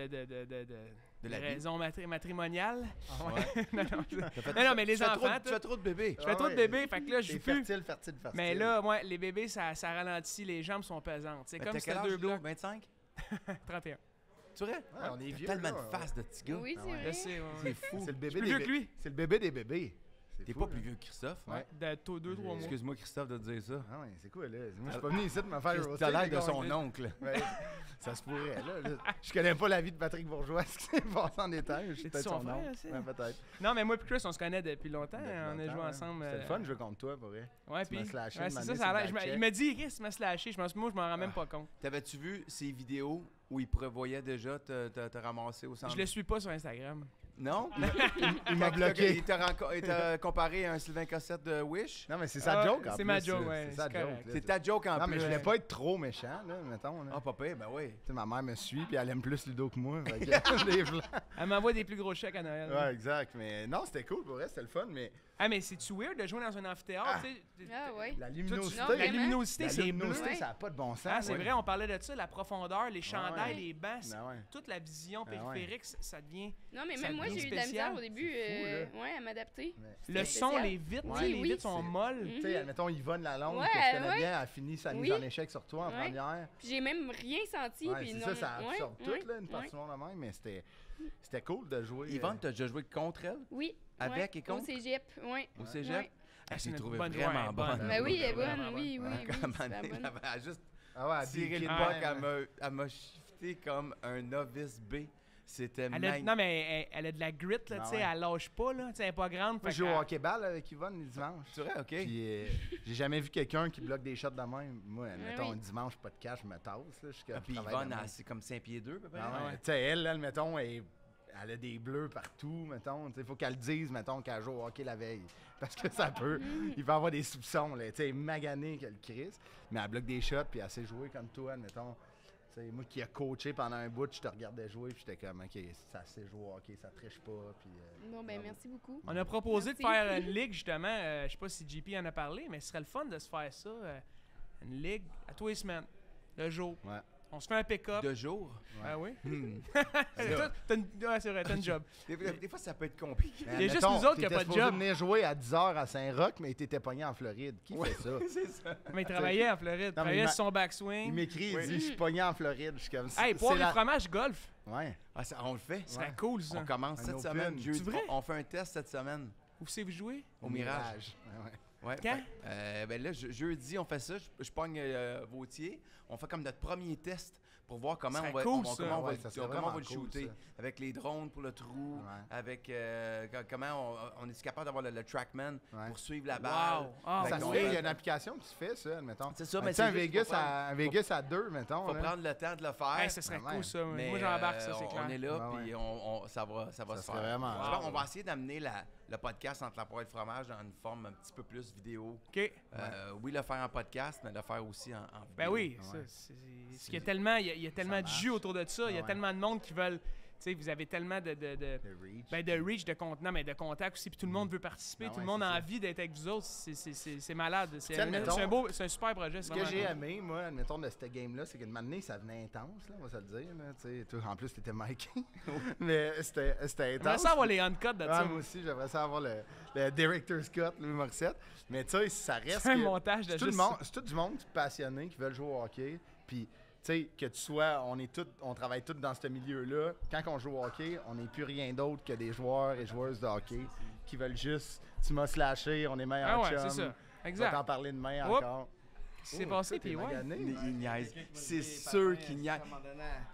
la vie. raisons matrimoniales. Ah ouais? non, mais les tu fais enfants. tu fais trop de bébés. Je fais trop de bébés, fait que là, je joue plus. Fertile. Mais là, ouais, les bébés, ça ralentit, les jambes sont pesantes. C'est Mais comme t'as si quel c'était âge, deux blocs. 25? 31. Tu vrai? Ouais, on est vieux. Tellement là, de face de petit gars. Oui, Ah c'est ouais. Je vrai. sais, ouais. C'est fou. C'est le bébé Je suis plus des vieux que lui. C'est le bébé des bébés. C'est T'es fou, pas là. plus vieux que Christophe, hein? Ouais. De 2-3 mois. J'ai- Excuse-moi, Christophe, de te dire ça. Ah ouais, c'est quoi, là? Moi, je suis pas venu ici de me faire roaster. T'as l'air les de gars. son oncle. Ouais, ça se pourrait, là. Je connais pas la vie de Patrick Bourgeois, ce qui s'est passé en détail. Je suis C'est peut-être son son frère, oncle. aussi? Ouais, peut-être. Non, mais moi et Chris, on se connaît depuis longtemps. Depuis On a longtemps, joué ouais. ensemble. C'était le fun de jouer contre toi, pour vrai. Ouais, Tu puis. m'as slashé Ouais, une c'est année ça, sur ça a le l'air. back Il check. m'a dit, Chris, tu m'as slashé. Moi, je m'en rends même pas compte. T'avais-tu vu ces vidéos où il prévoyait déjà te ramasser au centre? Je le suis pas sur Instagram. Non? Il m'a bloqué. Il t'a comparé à un Sylvain Cossette de Wish? Non, mais c'est sa Ah, joke, en c'est plus. ma joke, ça. ouais, C'est sa c'est joke. correct. là. C'est ta joke en Non, plus. mais je voulais pas être trop méchant, là, mettons. Là. Ah, papa, ben oui. Tu sais, ma mère me suit, puis elle aime plus Ludo que moi. Fait que des blancs. Elle m'envoie des plus gros chèques à Noël. Ouais, exact. Mais non, c'était cool, pour vrai, c'était le fun, mais Ah, mais c'est-tu weird de jouer dans un amphithéâtre? tu sais? Ah, ouais. la luminosité. Non, La vraiment? luminosité, c'est bleu. Ouais. ça n'a pas de bon sens. Ah, c'est ouais. vrai, on parlait de ça, la profondeur, les chandails, ouais. les bancs, Ben ouais. toute la vision Ben ouais. périphérique, ça devient. Non, mais Ça même moi, devient j'ai eu de la misère spécial. au début C'est fou, ouais, à m'adapter. Mais- Le C'était son, spécial. les vitres, Oui, tu sais, les oui. vitres sont C'est- molles. Tu sais, admettons, Yvonne Lalonde, Ouais, que je connais ouais. bien, a fini sa mise Oui. en échec sur toi en Ouais. première. Puis j'ai même rien senti. Ouais, puis c'est non, ça, ça ouais, absorbe ouais, tout, là, une partie ouais. du monde de même, mais c'était cool de jouer. Yvonne, t'as déjà joué contre elle? Oui. Avec ouais, et contre? Au cégep, oui. Au cégep? Ouais. Ah, c'est j'ai une trouvé bonne vraiment joueur, bonne. bonne. Ben oui, elle est bonne, Vraiment oui, oui, Ouais, oui. comme super elle bonne. a juste Ah ouais, tiré le Bill puck, Kidman. elle m'a shifté comme un novice B. C'était Elle a, magnifique. non, mais elle a de la grit, là, Ah tu sais, ouais. elle lâche pas, là, tu sais, elle est pas grande. Moi, je joue au hockey-ball avec Yvonne les dimanches. C'est vrai, OK. Puis j'ai jamais vu quelqu'un qui bloque des shots de même. Moi, mettons, oui. un dimanche, pas de cash, je me tasse. Là, jusqu'à Ah, puis travailler Yvonne, demain. c'est comme 5 pieds 2, à peu près. Ah ouais. Tu sais, elle, mettons, elle a des bleus partout, mettons. Il faut qu'elle dise, mettons, qu'elle joue au hockey la veille. Parce que ça peut. Il va avoir des soupçons, là. Tu sais, magané qu'elle crise. Mais elle bloque des shots, puis elle sait jouer comme toi, mettons. Tu sais, moi qui a coaché pendant un bout, je te regardais jouer, puis j'étais comme, OK, ça sait jouer au hockey, ça triche pas. Puis, Bon, ben merci beaucoup. On a proposé de Merci. faire une ligue, justement. Je sais pas si JP en a parlé, mais ce serait le fun de se faire ça. Une ligue à tous les semaines, le jour. Ouais. On se fait un pick-up. De jour? Ah oui? Là. Ouais, c'est vrai, t'as une job. Des fois, ça peut être compliqué. Il y a juste nous autres qui n'ont pas de supposé job. venir jouer à 10h à Saint-Roch, mais il t'était pogné en Floride. Qui fait ça? C'est ça. Mais il travaillait en Floride. Il Non, mais travaillait il sur son backswing. Il m'écrit, il Oui. dit, je suis pogné en Floride. Je suis comme Hey, poire et fromage golf. Ouais. Ah, on le fait. Ce serait cool, ça. On commence Un cette open. semaine. Jeudi. C'est vrai? On fait un test cette semaine Où c'est vous jouez? au Mirage. Ouais, ouais. Ouais, Quand? ben là, jeudi, on fait ça. Je pogne Vautier. On fait comme notre premier test pour voir comment Ça on serait va, cool, ça. comment on va, Ouais, ça serait comment on va le vraiment cool, shooter. ça. Avec les drones pour le trou, Ouais. avec comment on est capable d'avoir le trackman Ouais. pour suivre la balle. Wow! Ah, Fait Ça se qu'on fait, fait- il y a une application qui se fait, ça, admettons. C'est ça, Mais mais tu sais, c'est un juste Vegas, faut prendre- un Vegas à 2, mettons. Faut là. prendre le temps de le faire. Hey, ça serait Ouais. cool, ça. Mais, Moi, j'embarque, ça, c'est clair. On est là, Ouais, puis ça va Ça se serait faire. vraiment Je pense cool. qu'on va essayer d'amener le podcast entre la poire et le fromage dans une forme un petit peu plus vidéo. OK. Oui, le faire en podcast, mais le faire aussi en vidéo. Ben oui, Ouais. ça, parce qu'il y a tellement, il y a tellement de jus autour de ça. Il y a Ouais. tellement de monde qui veulent. Tu sais, vous avez tellement de reach, de contenant, mais de contact aussi. Puis tout le monde veut participer. Ah tout ouais, le monde c'est a ça. envie d'être avec vous autres. C'est malade. C'est Tiens, mettons, c'est un super projet. Ce que j'ai aimé, moi, admettons, de cette game-là, c'est qu'une matinée, ça venait intense, là, on va se le dire. Là, tu sais, toi, en plus, t'étais Mikey. Mais c'était J'aimerais intense. ça avoir les uncuts de Ouais, ça. moi aussi, j'aimerais ça avoir le Director's Cut, Louis Morissette. Mais tu sais, ça reste. C'est un que montage de c'est tout juste le monde, c'est tout du monde passionné qui veulent jouer au hockey. Puis, tu sais, que tu sois, on travaille tous dans ce milieu-là. Quand on joue au hockey, on n'est plus rien d'autre que des joueurs et joueuses de hockey qui veulent juste, tu m'as slashé, on est meilleurs Ah ouais, chum. c'est ça. On va Exact. t'en parler demain Oups. encore. Qu'est-ce qui s'est Oh, passé, toi, t'es puis ouais. magané. Il niaise. C'est sûr qu'il niaise.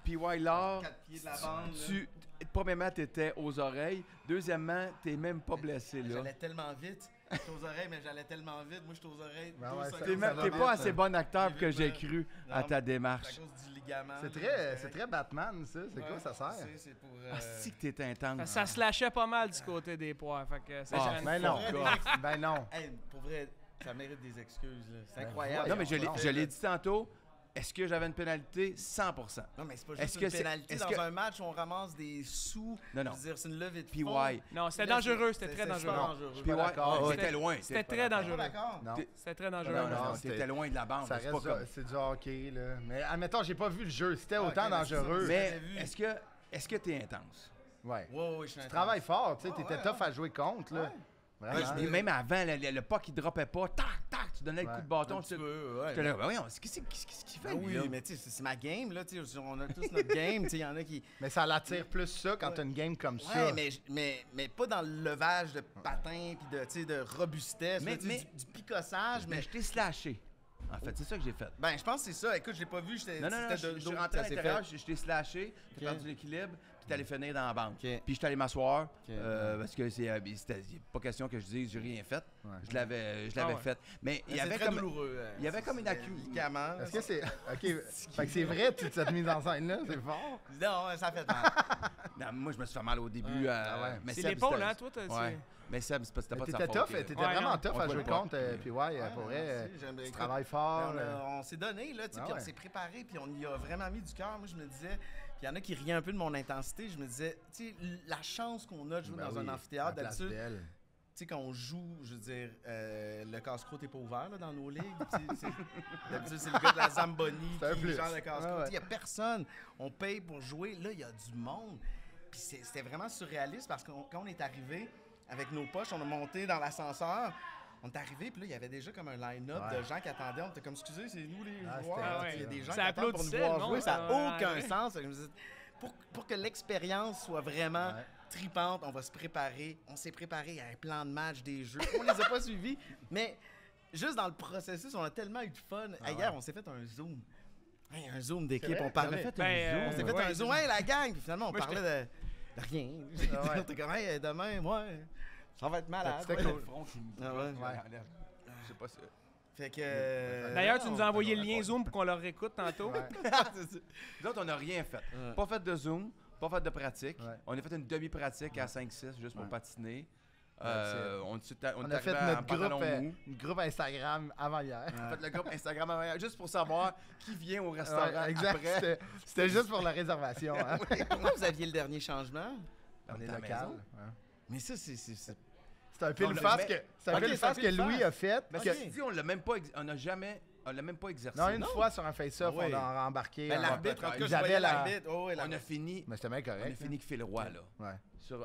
Puis ouais, là, premièrement, t'étais aux oreilles. Deuxièmement, t'es même pas blessé, là. J'allais tellement vite. J'étais aux oreilles, mais j'allais tellement vite. Moi, j'étais aux oreilles. Ben ouais, 12 ça- secondes, ça ça va T'es va pas vite. assez bon acteur pour que j'ai Non, cru à non, ta C'est démarche. à cause du ligament. C'est très Batman, ça. C'est quoi ça sert? C'est pour. Ah, si que t'es intense. Ça se lâchait pas mal du côté des poires. Fait que ça Ah, gêne Ben pas. non. Ben non. Hey, pour vrai, ça mérite des excuses. là. C'est Ben incroyable. Non, mais je l'ai- Non. je l'ai dit tantôt. Est-ce que j'avais une pénalité? 100%. Non, mais c'est pas Est-ce juste que une c'est- pénalité. est-ce Dans que- un match, on ramasse des sous. Non, non. Je veux dire, c'est une levée de PY. fonds. Non, c'était Là, dangereux. C'était c'est- très c'est dangereux. super dangereux. PY, d'accord. c'était loin. C'était pas très d'accord. dangereux. D'accord. Non. C'était très dangereux. Non, Non, c'était loin de la bande. Ça C'est reste pas comme... c'est du hockey, là. Mais admettons, j'ai pas vu le jeu. C'était autant ok, mais c'est dangereux. ça. Mais J'avais vu. est-ce que t'es intense? Ouais. Ouais, je suis Tu travailles fort, tu sais. T'étais tough à jouer contre, là. Vraiment. Et même avant, le puck, il droppait pas. Tac, tac, tu donnais le coup de bâton. J'étais là, ben voyons, qu'est-ce qu'il fait, Ah oui, lui, là? mais tu sais, c'est ma game, là. Tu sais, on a tous notre game. Tu sais, il y en a qui. Mais ça l'attire plus ça quand t'as une game comme ça. Ouais, mais pas dans le levage de patin puis de, tu sais, de robustesse. Mais- là, tu sais, mais- du picossage. Mais je t'ai slashé. En fait, c'est ça que j'ai fait. Ben, je pense que c'est ça. Écoute, je l'ai pas vu. J'étais Non, je c'était suis de- rentré à ça s'est l'intérieur, fait. je t'ai slashé, t'as perdu l'équilibre, puis t'es allé finir dans la banque. Ok. Puis j'étais allé m'asseoir, Ok. parce que c'était pas question que je dise j'ai rien fait. Ouais. Je l'avais Ah ouais. fait. Mais il y C'est avait très comme... douloureux. il y avait comme une accusation. Ligament. Est-ce que c'est. OK. Fait que c'est vrai, cette mise en scène-là, c'est fort. Non, ça fait mal. Non, moi, je me suis fait mal au début. Mais C'est Seb, l'épaule, c'était- hein, toi? Ouais. Mais Seb, c'est parce que c'était pas de sa T'étais faute. tough, t'étais Ouais, vraiment non. tough On à voit jouer pas. contre. Puis pour vrai, Merci, tu écoute, travailles fort. on s'est donné, là, tu sais, Ah puis on ouais. s'est préparé, puis on y a vraiment mis du cœur. Moi, je me disais, puis il y en a qui riaient un peu de mon intensité. Je me disais, tu sais, la chance qu'on a de jouer Ben dans oui, un amphithéâtre, la place d'habitude, tu belle. sais, quand on joue, je veux dire, le casse-croûte n'est pas ouvert là, dans nos ligues. Tu sais, d'habitude, c'est le gars de la Zamboni C'est un qui plus. gère le casse-croûte. Ouais, ouais. Il n'y a personne. On paye pour jouer. Là, il y a du monde. Puis c'était vraiment surréaliste parce que quand on est arrivé avec nos poches, on a monté dans l'ascenseur. On est arrivé, puis là, il y avait déjà comme un line-up Ouais. de gens qui attendaient. On était comme, excusez, c'est nous les Ah, joueurs. c'était- Tu sais, il y a des gens Ça qui attendent pour nous applaudissait, voir le jouer. monde, Ça n'a aucun ouais. sens. Fait que je me disais, pour que l'expérience soit vraiment Ouais. tripante, on va se préparer. On s'est préparé à un plan de match, des jeux. On les a pas suivis, mais juste dans le processus, on a tellement eu de fun. Hier, on s'est fait un Zoom. Hey, un Zoom d'équipe, vrai? on parlait. T'avais fait Ben, On s'est fait ouais, un Zoom. Hey, la gang! Puis finalement, on Moi, parlait de rien. Ah ouais. On était comme, hey, demain, ouais, ça va être malade. C'était Ouais. cool. Ah ouais. Je sais pas si... Fait que. D'ailleurs, tu nous as envoyé le lien Zoom pour qu'on le réécoute tantôt. Nous autres, on n'a rien fait. Ouais. Pas fait de Zoom, pas fait de pratique. Ouais. On a fait une demi-pratique à 5-6 juste pour patiner. c'est- On On est a fait arrivé en notre pantalon mou. groupe Instagram avant hier. On a fait le groupe Instagram avant, juste pour savoir qui vient au restaurant Ouais, exact. après. C'était juste pour la réservation. Hein? Pourquoi vous aviez le dernier changement? On est à la local. maison. hein. Mais ça, c'est. C'est un pile le face met- que, c'est un Ok, pile c'est face un que pile Louis face. a fait. Parce que- que si on l'a même pas, on l'a même pas exercé. non, une fois sur un face-off, Ah ouais. on a embarqué. Ben, en- l'arbitre, en tout cas, je Isabelle voyais a- l'arbitre. Oh, ouais, On a l'arbitre. fini. Mais c'était bien On a correct. fini que fait le roi là. Ouais. Je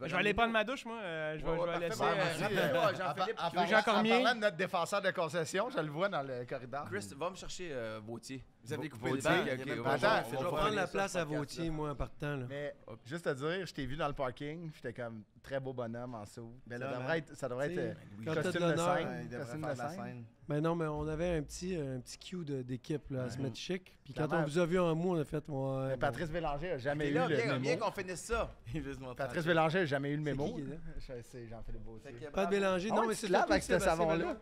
vais aller prendre ma douche, moi. Je vais laisser. Jean-Philippe. Jean Cormier. En parlant de notre défenseur de concession, je le vois dans le corridor. Chris, va me chercher Vautier. Vous avez coupé Vautier, le banc. ok, Il y avait on pas va- de banc. on Attends, va Je vais faire prendre la ça, place ce à podcast-là. Vautier, moi, en partant. Là. Mais juste te dire, je t'ai vu dans le parking, j'étais comme très beau bonhomme en saut. Ben Ça là, devrait être, ça devrait Tu sais, être quand t'as de costume de l'honneur, scène. Ouais, il devrait Costume faire de de la scène. scène. Ben non, mais on avait un petit cue d'équipe là, à se mettre chic. Puis quand Clairement. on vous a vu en mou, on a fait. Ouais, Mais Patrice Bélanger a jamais Et eu là, le viens mémo. qu'on finisse ça. Patrice Bélanger a jamais eu le C'est mémo. qui est là? C'est Jean-Philippe Vautier. Pas de Bélanger. Ah Non, ouais, mais tu c'est te laves toi avec qui ce t'es passé, savon-là. Benoît.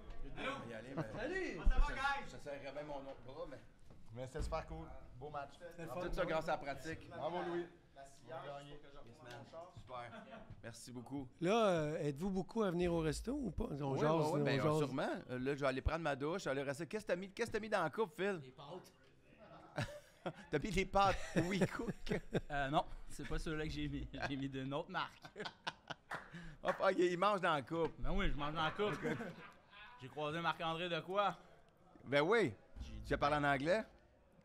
Je serrerais bien mon autre bras, mais. Mais c'était super cool. Beau match. Tout ça grâce à la pratique. Bravo, Louis. Super. Merci beaucoup. Là, êtes-vous beaucoup à venir au resto ou pas? On Ouais, jase, ouais, on ben, jase. sûrement. Là, je vais aller prendre ma douche. Je vais aller rester. Qu'est-ce que t'as mis dans la coupe, Phil? Des pâtes. T'as mis des pâtes Oui Cook. Non, c'est pas ceux-là que j'ai mis. J'ai mis d'une autre marque. Hop, ok, il mange dans la coupe. Ben oui, je mange dans la coupe. J'ai croisé Marc-André de quoi? Ben oui. Tu as parlé en anglais?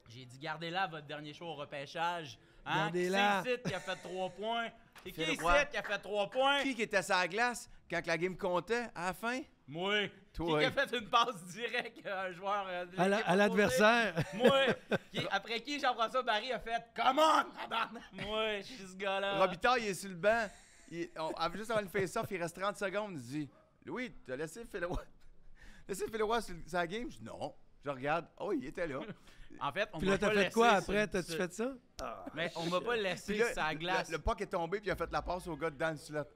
J'ai dit, gardez-la, votre dernier show au repêchage. Hein? Gardez-la. C'est ici qui a fait 3 points. C'est qui Phil ici Roy. qui a fait 3 points? Qui était sur la glace quand la game comptait à la fin? Moi. Toi. Qui a fait une passe directe à un joueur de À l'équipe l'adversaire. opposée? Moi. Après qui Jean-François Barry a fait « Come on, tabarnak! » Moi, je suis ce gars-là. Robitaille, il est sur le banc. Juste avant le face-off, il reste 30 secondes. Il dit Louis, t'as laissé Phil Roy sur sa game? Je dis non. Je regarde. Oh, il était là. En fait, on Puis m'a là, t'as pas fait laissé quoi sur- après? T'as-tu sur- fait ça? Mais on m'a pas laissé Puis là, sa glace. Le puck est tombé, puis il a fait la passe au gars de Dan Sulette.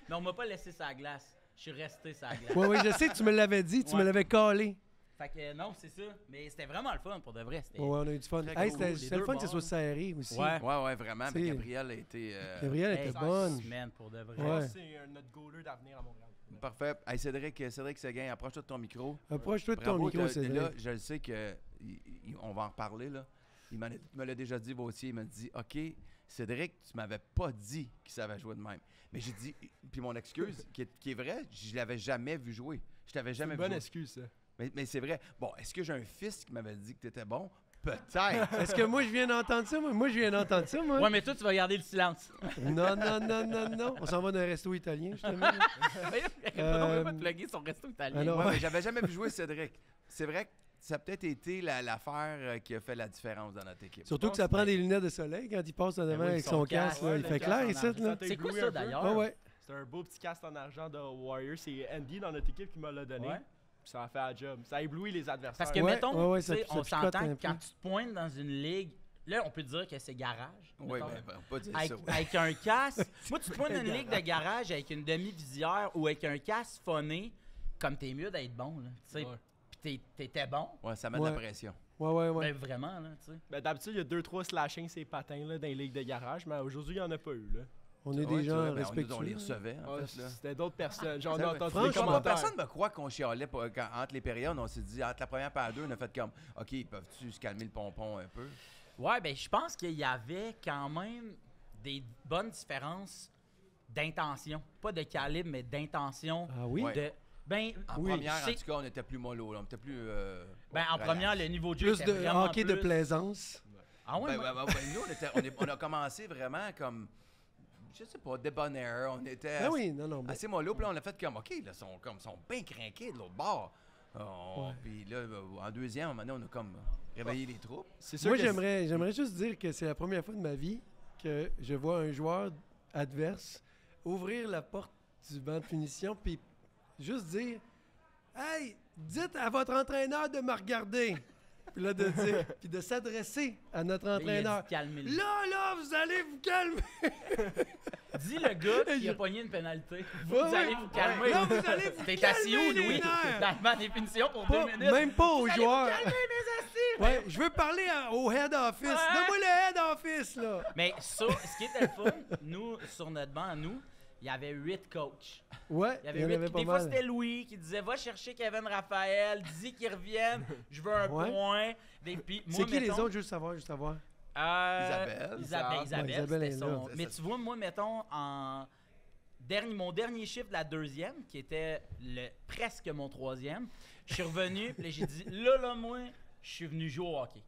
Mais on m'a pas laissé sa glace. je suis resté sur la glace. Oui, je sais, tu me l'avais dit, tu me l'avais collé. Fait que non, c'est ça. Mais c'était vraiment le fun, pour de vrai. Ouais, on a eu du fun. Très Hey, cool. c'était le fun que ce soit serré aussi. Ouais, vraiment. Mais Gabrielle a été... Gabrielle était bonne. Semaine, pour de vrai. Ouais. C'est notre goaler d'avenir à Montréal. Parfait. Hey, Cédric Séguin, approche-toi de ton micro. Approche-toi de ton Bravo, micro, Cédric. Là, je le sais qu'on va en reparler, là. Il me l'a déjà dit, Vautier. Il m'a dit, OK, Cédric, tu m'avais pas dit qu'il savait jouer de même. Mais j'ai dit, puis mon excuse, qui est vraie, je l'avais jamais vu jouer. Je t'avais jamais vu jouer. C'est une bonne excuse, ça. Mais c'est vrai. Bon, est-ce que j'ai un fils qui m'avait dit que tu étais bon? Peut-être. Est-ce que moi, je viens d'entendre ça? Moi, je viens d'entendre ça, moi. Ouais, mais toi, tu vas garder le silence. Non. On s'en va dans un resto italien, justement. On va plugger son resto italien. Alors, mais j'avais jamais vu jouer Cédric. C'est vrai que ça a peut-être été l'affaire qui a fait la différence dans notre équipe. Surtout que ça prend des lunettes de soleil quand il passe en avant avec son casque. Là. Il fait clair ici. C'est quoi ça, d'ailleurs? Ouais. C'est un beau petit casque en argent de Warrior. C'est Andy dans notre équipe qui me l'a donné. Ouais. Puis ça a fait la job. Ça a ébloui les adversaires. Parce que, mettons, ça on picote s'entend un que quand peu. tu te pointes dans une ligue, là, on peut dire que c'est garage. Oui, mettons. mais on peut pas dire avec, ça. avec un casque. Moi, tu te pointes dans une ligue de garage avec une demi-visière ou avec un casque phoné, comme t'es mieux d'être bon, là. Tu sais. Puis t'étais bon. Ouais, ça met de la pression. Ouais. Ben, vraiment, là, tu sais. Ben, d'habitude, il y a 2-3 slashings ces patins là, dans les ligues de garage, mais aujourd'hui, il n'y en a pas eu. Là. On est des gens respectueux. On les recevait, en fait. Là. C'était d'autres personnes. J'en ai Ça, entendu des franchement, commentaires. personne ne me croit qu'on chialait entre les périodes. On s'est dit, entre la première et la deux, on a fait comme, OK, peuvent-tu se calmer le pompon un peu? Ouais, ben je pense qu'il y avait quand même des bonnes différences d'intention. Pas de calibre, mais d'intention. Ah oui? En première, en tout cas, on était plus mollo. On était plus... en première, le niveau de jeu Plus était de vraiment hockey de plaisance. Ah ouais? Nous, on a commencé vraiment comme... Je sais pas, débonnaire. On était assez mollo. Puis là, on a fait comme, OK, là, ils sont bien crinqués de l'autre bord. Puis là, en deuxième, à un moment donné, on a comme réveillé les troupes. Moi, j'aimerais juste dire que c'est la première fois de ma vie que je vois un joueur adverse ouvrir la porte du banc de punition puis juste dire « Hey, dites à votre entraîneur de me regarder! » Puis là, de dire, puis de s'adresser à notre entraîneur. Là, vous allez vous calmer! Dis le gars qui a pogné une pénalité. Vous allez vous calmer. Là, vous allez vous T'es assis où, Louis? nerfs. Dans le banc des punitions pour 2 minutes. Même pas aux joueurs. Vous allez vous calmer, mes assis! Ouais, je veux parler au head office. Donne-moi le head office, là. Mais ça, ce qui était le fun, nous, sur notre banc, il y avait 8 coachs. Ouais, il y en avait pas des fois, c'était Louis qui disait « Va chercher Kevin Raphaël, dis qu'il revienne, je veux un point. » C'est qui les autres, juste savoir? Isabelle, c'était son... Mais tu vois, moi, mettons, mon dernier chiffre de la deuxième, qui était presque mon troisième, je suis revenu, puis j'ai dit « Là, moi, je suis venu jouer au hockey.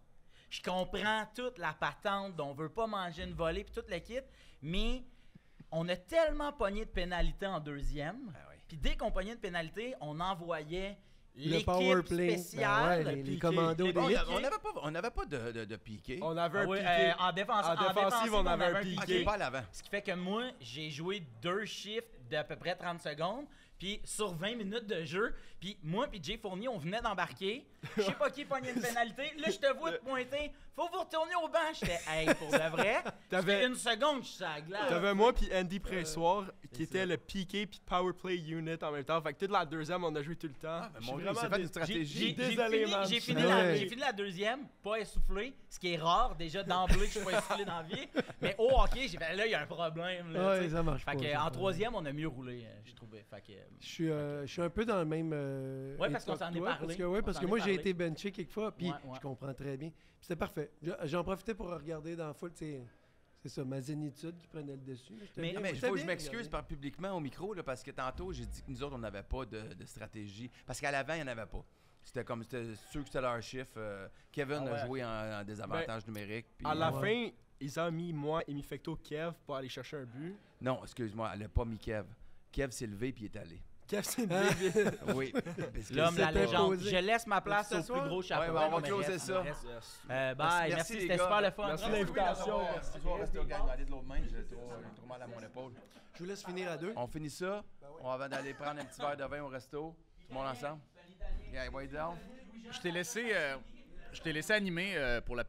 Je comprends toute la patente dont on veut pas manger une volée, puis toute la kit, mais... On a tellement pogné de pénalités en deuxième. Puis dès qu'on pognait de pénalité, on envoyait l'équipe spéciale. Les commandos On n'avait pas de piqué. On avait un piqué. En défensive, on avait un piqué. Pas à l'avant. Ce qui fait que moi, j'ai joué 2 shifts d'à peu près 30 secondes. Puis sur 20 minutes de jeu, puis moi puis Jay Fournier, on venait d'embarquer. Je sais pas qui pognait une pénalité. Là, je te vois te pointer. Faut vous retourner au banc. J'étais, hey, pour de vrai. T'avais une seconde, je suis à la glace. T'avais moi puis Andy Pressoir qui était le PK puis Power Play Unit en même temps. Fait que toute la deuxième, on a joué tout le temps. C'est fait une stratégie. J'ai fini la deuxième, pas essoufflé, ce qui est rare déjà d'emblée que je suis pas essoufflé dans la vie. Mais au hockey, j'ai fait là, il y a un problème. Là, ça marche pas. Fait que en troisième, on a mieux roulé, je trouvais. Fait que je suis un peu dans le même. Ouais, parce qu'on s'en est parlé. Parce que moi, j'ai été benché quelquefois, puis je comprends très bien. C'était parfait. J'en profitais pour regarder dans la foule, c'est ça, ma zénitude qui prenait le dessus. Mais il faut que je m'excuse publiquement au micro, là, parce que tantôt, j'ai dit que nous autres, on n'avait pas de stratégie. Parce qu'à l'avant, il n'y en avait pas. C'était sûr que c'était leur chiffre. Kevin a joué en désavantage numérique. À la fin, ils ont mis moi et Mifecto Kev pour aller chercher un but. Non, excuse-moi, elle n'a pas mis Kev. Kev s'est levé puis il est allé. Kev s'est levé. Oui. L'homme, la légende. Je laisse ma place au plus gros chapeau. Ouais, on va closer ça. Bye. Merci, c'était super le fun. Merci de l'invitation. Merci de rester au gang. Allez de l'autre main, j'ai trop mal à mon épaule. Je vous laisse finir à 2. On finit ça. On va aller prendre un petit verre de vin au resto. Tout le monde ensemble. Yeah, way down. Je t'ai laissé Je t'ai laissé animer pour le.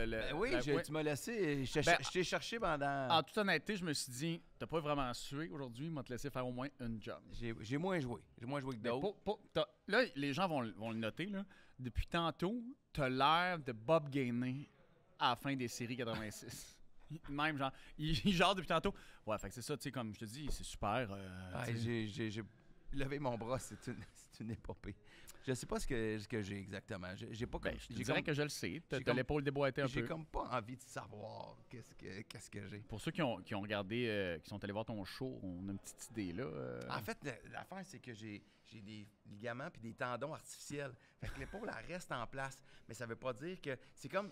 Ben oui, tu m'as laissé. Je t'ai cherché pendant. En toute honnêteté, je me suis dit, t'as pas vraiment sué aujourd'hui, il m'a te laissé faire au moins une job. J'ai moins joué. J'ai moins joué que d'autres. Là, les gens vont le noter, là. Depuis tantôt, t'as l'air de Bob Gainey à la fin des séries 86. Même, genre, il genre depuis tantôt. Ouais, fait que c'est ça, tu sais, comme je te dis, c'est super. J'ai levé mon bras, c'est une épopée. Je sais pas ce que j'ai exactement. J'ai pas. Je dirais que je le sais. T'as l'épaule déboîtée un peu. J'ai comme pas envie de savoir qu'est-ce que j'ai. Pour ceux qui ont regardé, qui sont allés voir ton show, on a une petite idée là. En fait, l'affaire, c'est que j'ai des ligaments puis des tendons artificiels. Fait que l'épaule, elle reste en place. Mais ça veut pas dire que... C'est comme...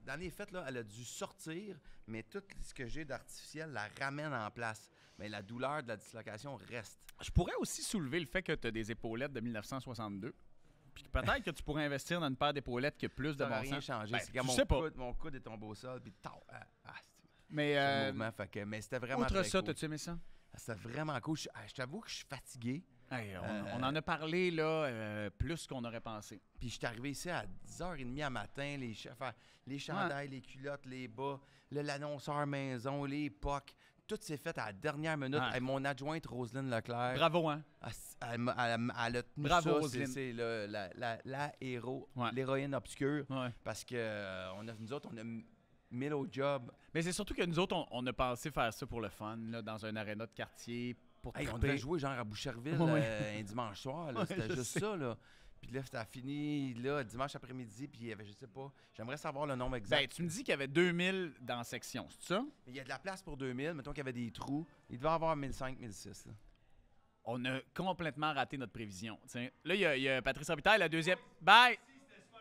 dans les faits, là, elle a dû sortir, mais tout ce que j'ai d'artificiel la ramène en place. Mais la douleur de la dislocation reste. Je pourrais aussi soulever le fait que tu as des épaulettes de 1962. Puis peut-être que tu pourrais investir dans une paire d'épaulettes qui a plus de bon sens. Ça n'a rien changé. Ben, c'est comme mon coude est tombé au sol, puis mais mais c'était vraiment outre très ça, cool. t'as-tu aimé ça? C'était vraiment cool. Je t'avoue que je suis fatigué. Hey, on en a parlé là, plus qu'on aurait pensé. Puis je suis arrivé ici à 10h30 à matin, les chandails, les culottes, les bas, l'annonceur maison, les POC. Tout s'est fait à la dernière minute. Ouais. Mon adjointe, Roselyne Leclerc. Bravo, hein? Elle a tenu Bravo, ça. Roselyne. C'est la héros, Ouais. l'héroïne obscure. Ouais. Parce que nous autres, on a mis au job. Mais c'est surtout que nous autres, on a pensé faire ça pour le fun, là, dans un aréna de quartier. Pour On devait jouer genre à Boucherville un dimanche soir. Là. C'était juste ça. Là. Puis là, ça a fini là, dimanche après-midi, puis il y avait, je sais pas, j'aimerais savoir le nombre exact. Ben, tu me dis qu'il y avait 2000 dans la section, c'est ça? Il y a de la place pour 2000, mettons qu'il y avait des trous. Il devait y avoir 1500, 1600. On a complètement raté notre prévision. T'sais. Là, il y a Patrice Robitaille, la deuxième... Bye!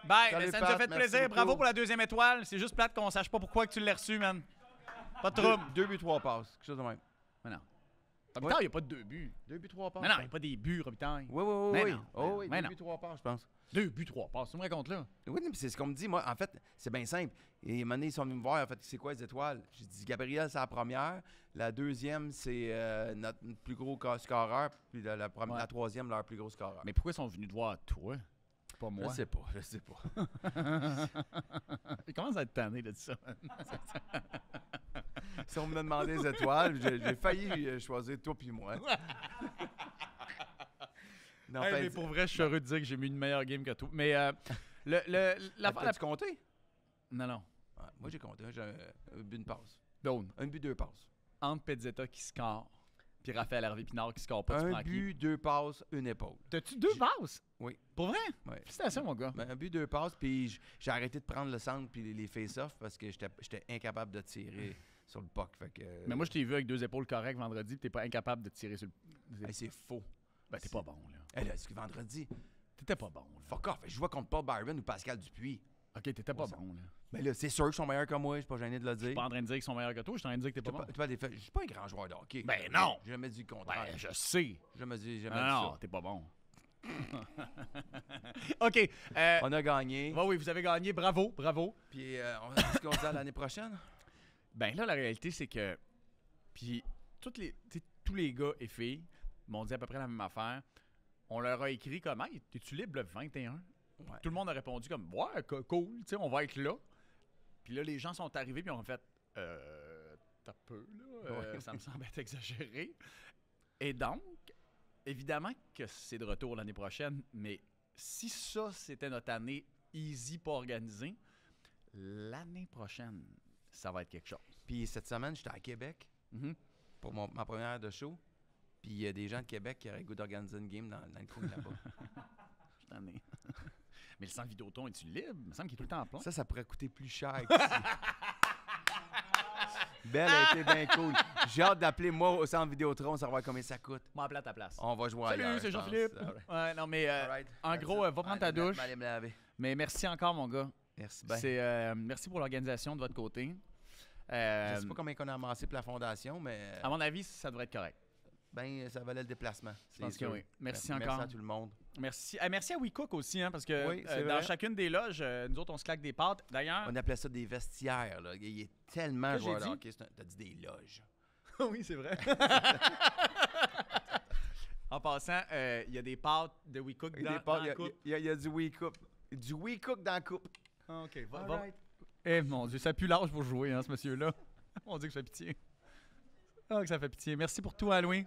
Bye! Salut, Ben, ça nous a Pat, fait merci plaisir. beaucoup. Bravo pour la deuxième étoile. C'est juste plate qu'on sache pas pourquoi que tu l'as reçu, man. Pas de trouble. 2 buts, 3 passes, quelque chose de même. Mais non. Robitaille, il n'y a pas de 2 buts. 2 buts, 3 passes. Mais non, il n'y a pas des buts, Robitaille. Oui. Mais non. Oh, oui, Mais 2 non. buts, 3 passes, je pense. 2 buts, 3 passes. Tu me racontes là? Oui, mais c'est ce qu'on me dit. Moi, en fait, c'est bien simple. Et maintenant, ils sont venus me voir. En fait, c'est quoi les étoiles? J'ai dit, Gabriel, c'est la première. La deuxième, c'est notre plus gros scoreur. Puis la troisième, leur plus gros scoreur. Mais pourquoi ils sont venus te voir toi? Pas moi. Je sais pas. Il commence à être tanné de ça. Si on me demandait les étoiles, j'ai failli choisir toi puis moi. Non, Hey, mais pour vrai, je suis heureux de dire que j'ai mis une meilleure game que toi. Mais T'as-tu compté? Non. Ouais, moi, j'ai compté. J'ai un but, une passe. Dawn. Un but, 2 passes. Entre Pezzetta qui score, puis Raphaël Harvey-Pinard qui score pas. Un but, 2 passes, une épaule. T'as-tu 2 passes? Oui. Pour vrai? Oui. Félicitations, mon gars. Ben, un but, 2 passes, puis j'ai arrêté de prendre le centre puis les face-off parce que j'étais incapable de tirer sur le puck. Fait que, Mais moi, je t'ai vu avec 2 épaules correctes vendredi, puis t'es pas incapable de tirer sur le... Hey, c'est faux. Ben, t'es pas bon, là. Hey, là, est-ce que vendredi? T'étais pas bon, là. Fuck off. Je vois contre Paul Byron ou Pascal Dupuis. OK, t'étais pas bon, là. Mais là, c'est sûr qu'ils sont meilleurs que moi. Je suis pas gêné de le dire. Je suis pas en train de dire qu'ils sont meilleurs que toi, je suis en train de dire que t'es pas bon. Je suis pas un grand joueur de hockey. Ben non! J'ai jamais dit le contraire. Ben, je sais. J'ai jamais dit Non, ça. t'es pas bon. OK. On a gagné. Oui, vous avez gagné. Bravo. Puis, est-ce qu'on se dit à l'année prochaine? Ben là, la réalité, c'est que... Puis, tous les gars et filles m'ont dit à peu près la même affaire. On leur a écrit comme « Hey, t'es-tu libre le 21? » Ouais. Tout le monde a répondu comme « Ouais, cool, tu sais, on va être là. » Puis là, les gens sont arrivés puis on a fait « T'as peu, là. Ça me semble être exagéré. » Et donc, évidemment que c'est de retour l'année prochaine, mais si ça, c'était notre année easy, pas organisée, l'année prochaine, ça va être quelque chose. Puis cette semaine, j'étais à Québec pour ma première heure de show. Puis il y a des gens de Québec qui auraient le goût d'organiser une game dans le coin là-bas. Je t'en ai. Mais le centre Vidéotron, es-tu libre? Il me semble qu'il est tout le temps en plein. Ça pourrait coûter plus cher qu'ici. Belle a été bien cool. J'ai hâte d'appeler moi au centre Vidéotron, savoir combien ça coûte. M'en appeler à ta place. On va jouer Salut, ailleurs. c'est Jean-Philippe. Ouais, non, mais en gros, va prendre ta douche. Aller me laver. Mais merci encore, mon gars. Merci bien. Merci pour l'organisation de votre côté. Je sais pas combien on a amassé pour la fondation, mais... À mon avis, ça devrait être correct. Ben, ça valait le déplacement. Je pense que oui. Merci encore. Merci à tout le monde. Merci. Merci à WeCook aussi, hein, parce que Oui, c'est dans vrai. chacune des loges, nous autres, on se claque des pâtes. D'ailleurs... On appelait ça des vestiaires. Là. Il est tellement Qu'est-ce que joueur j'ai de dit? hockey. T'as dit des loges. Oui, c'est vrai. En passant, il y a des pâtes de WeCook dans la coupe. Il y a du WeCook. Du We Cook dans la coupe. Ah, OK. Alright. Eh, mon Dieu, ça pue l'âge pour jouer, hein, ce monsieur-là. On dit que ça fait pitié. Ah, que ça fait pitié. Merci pour tout, Louis.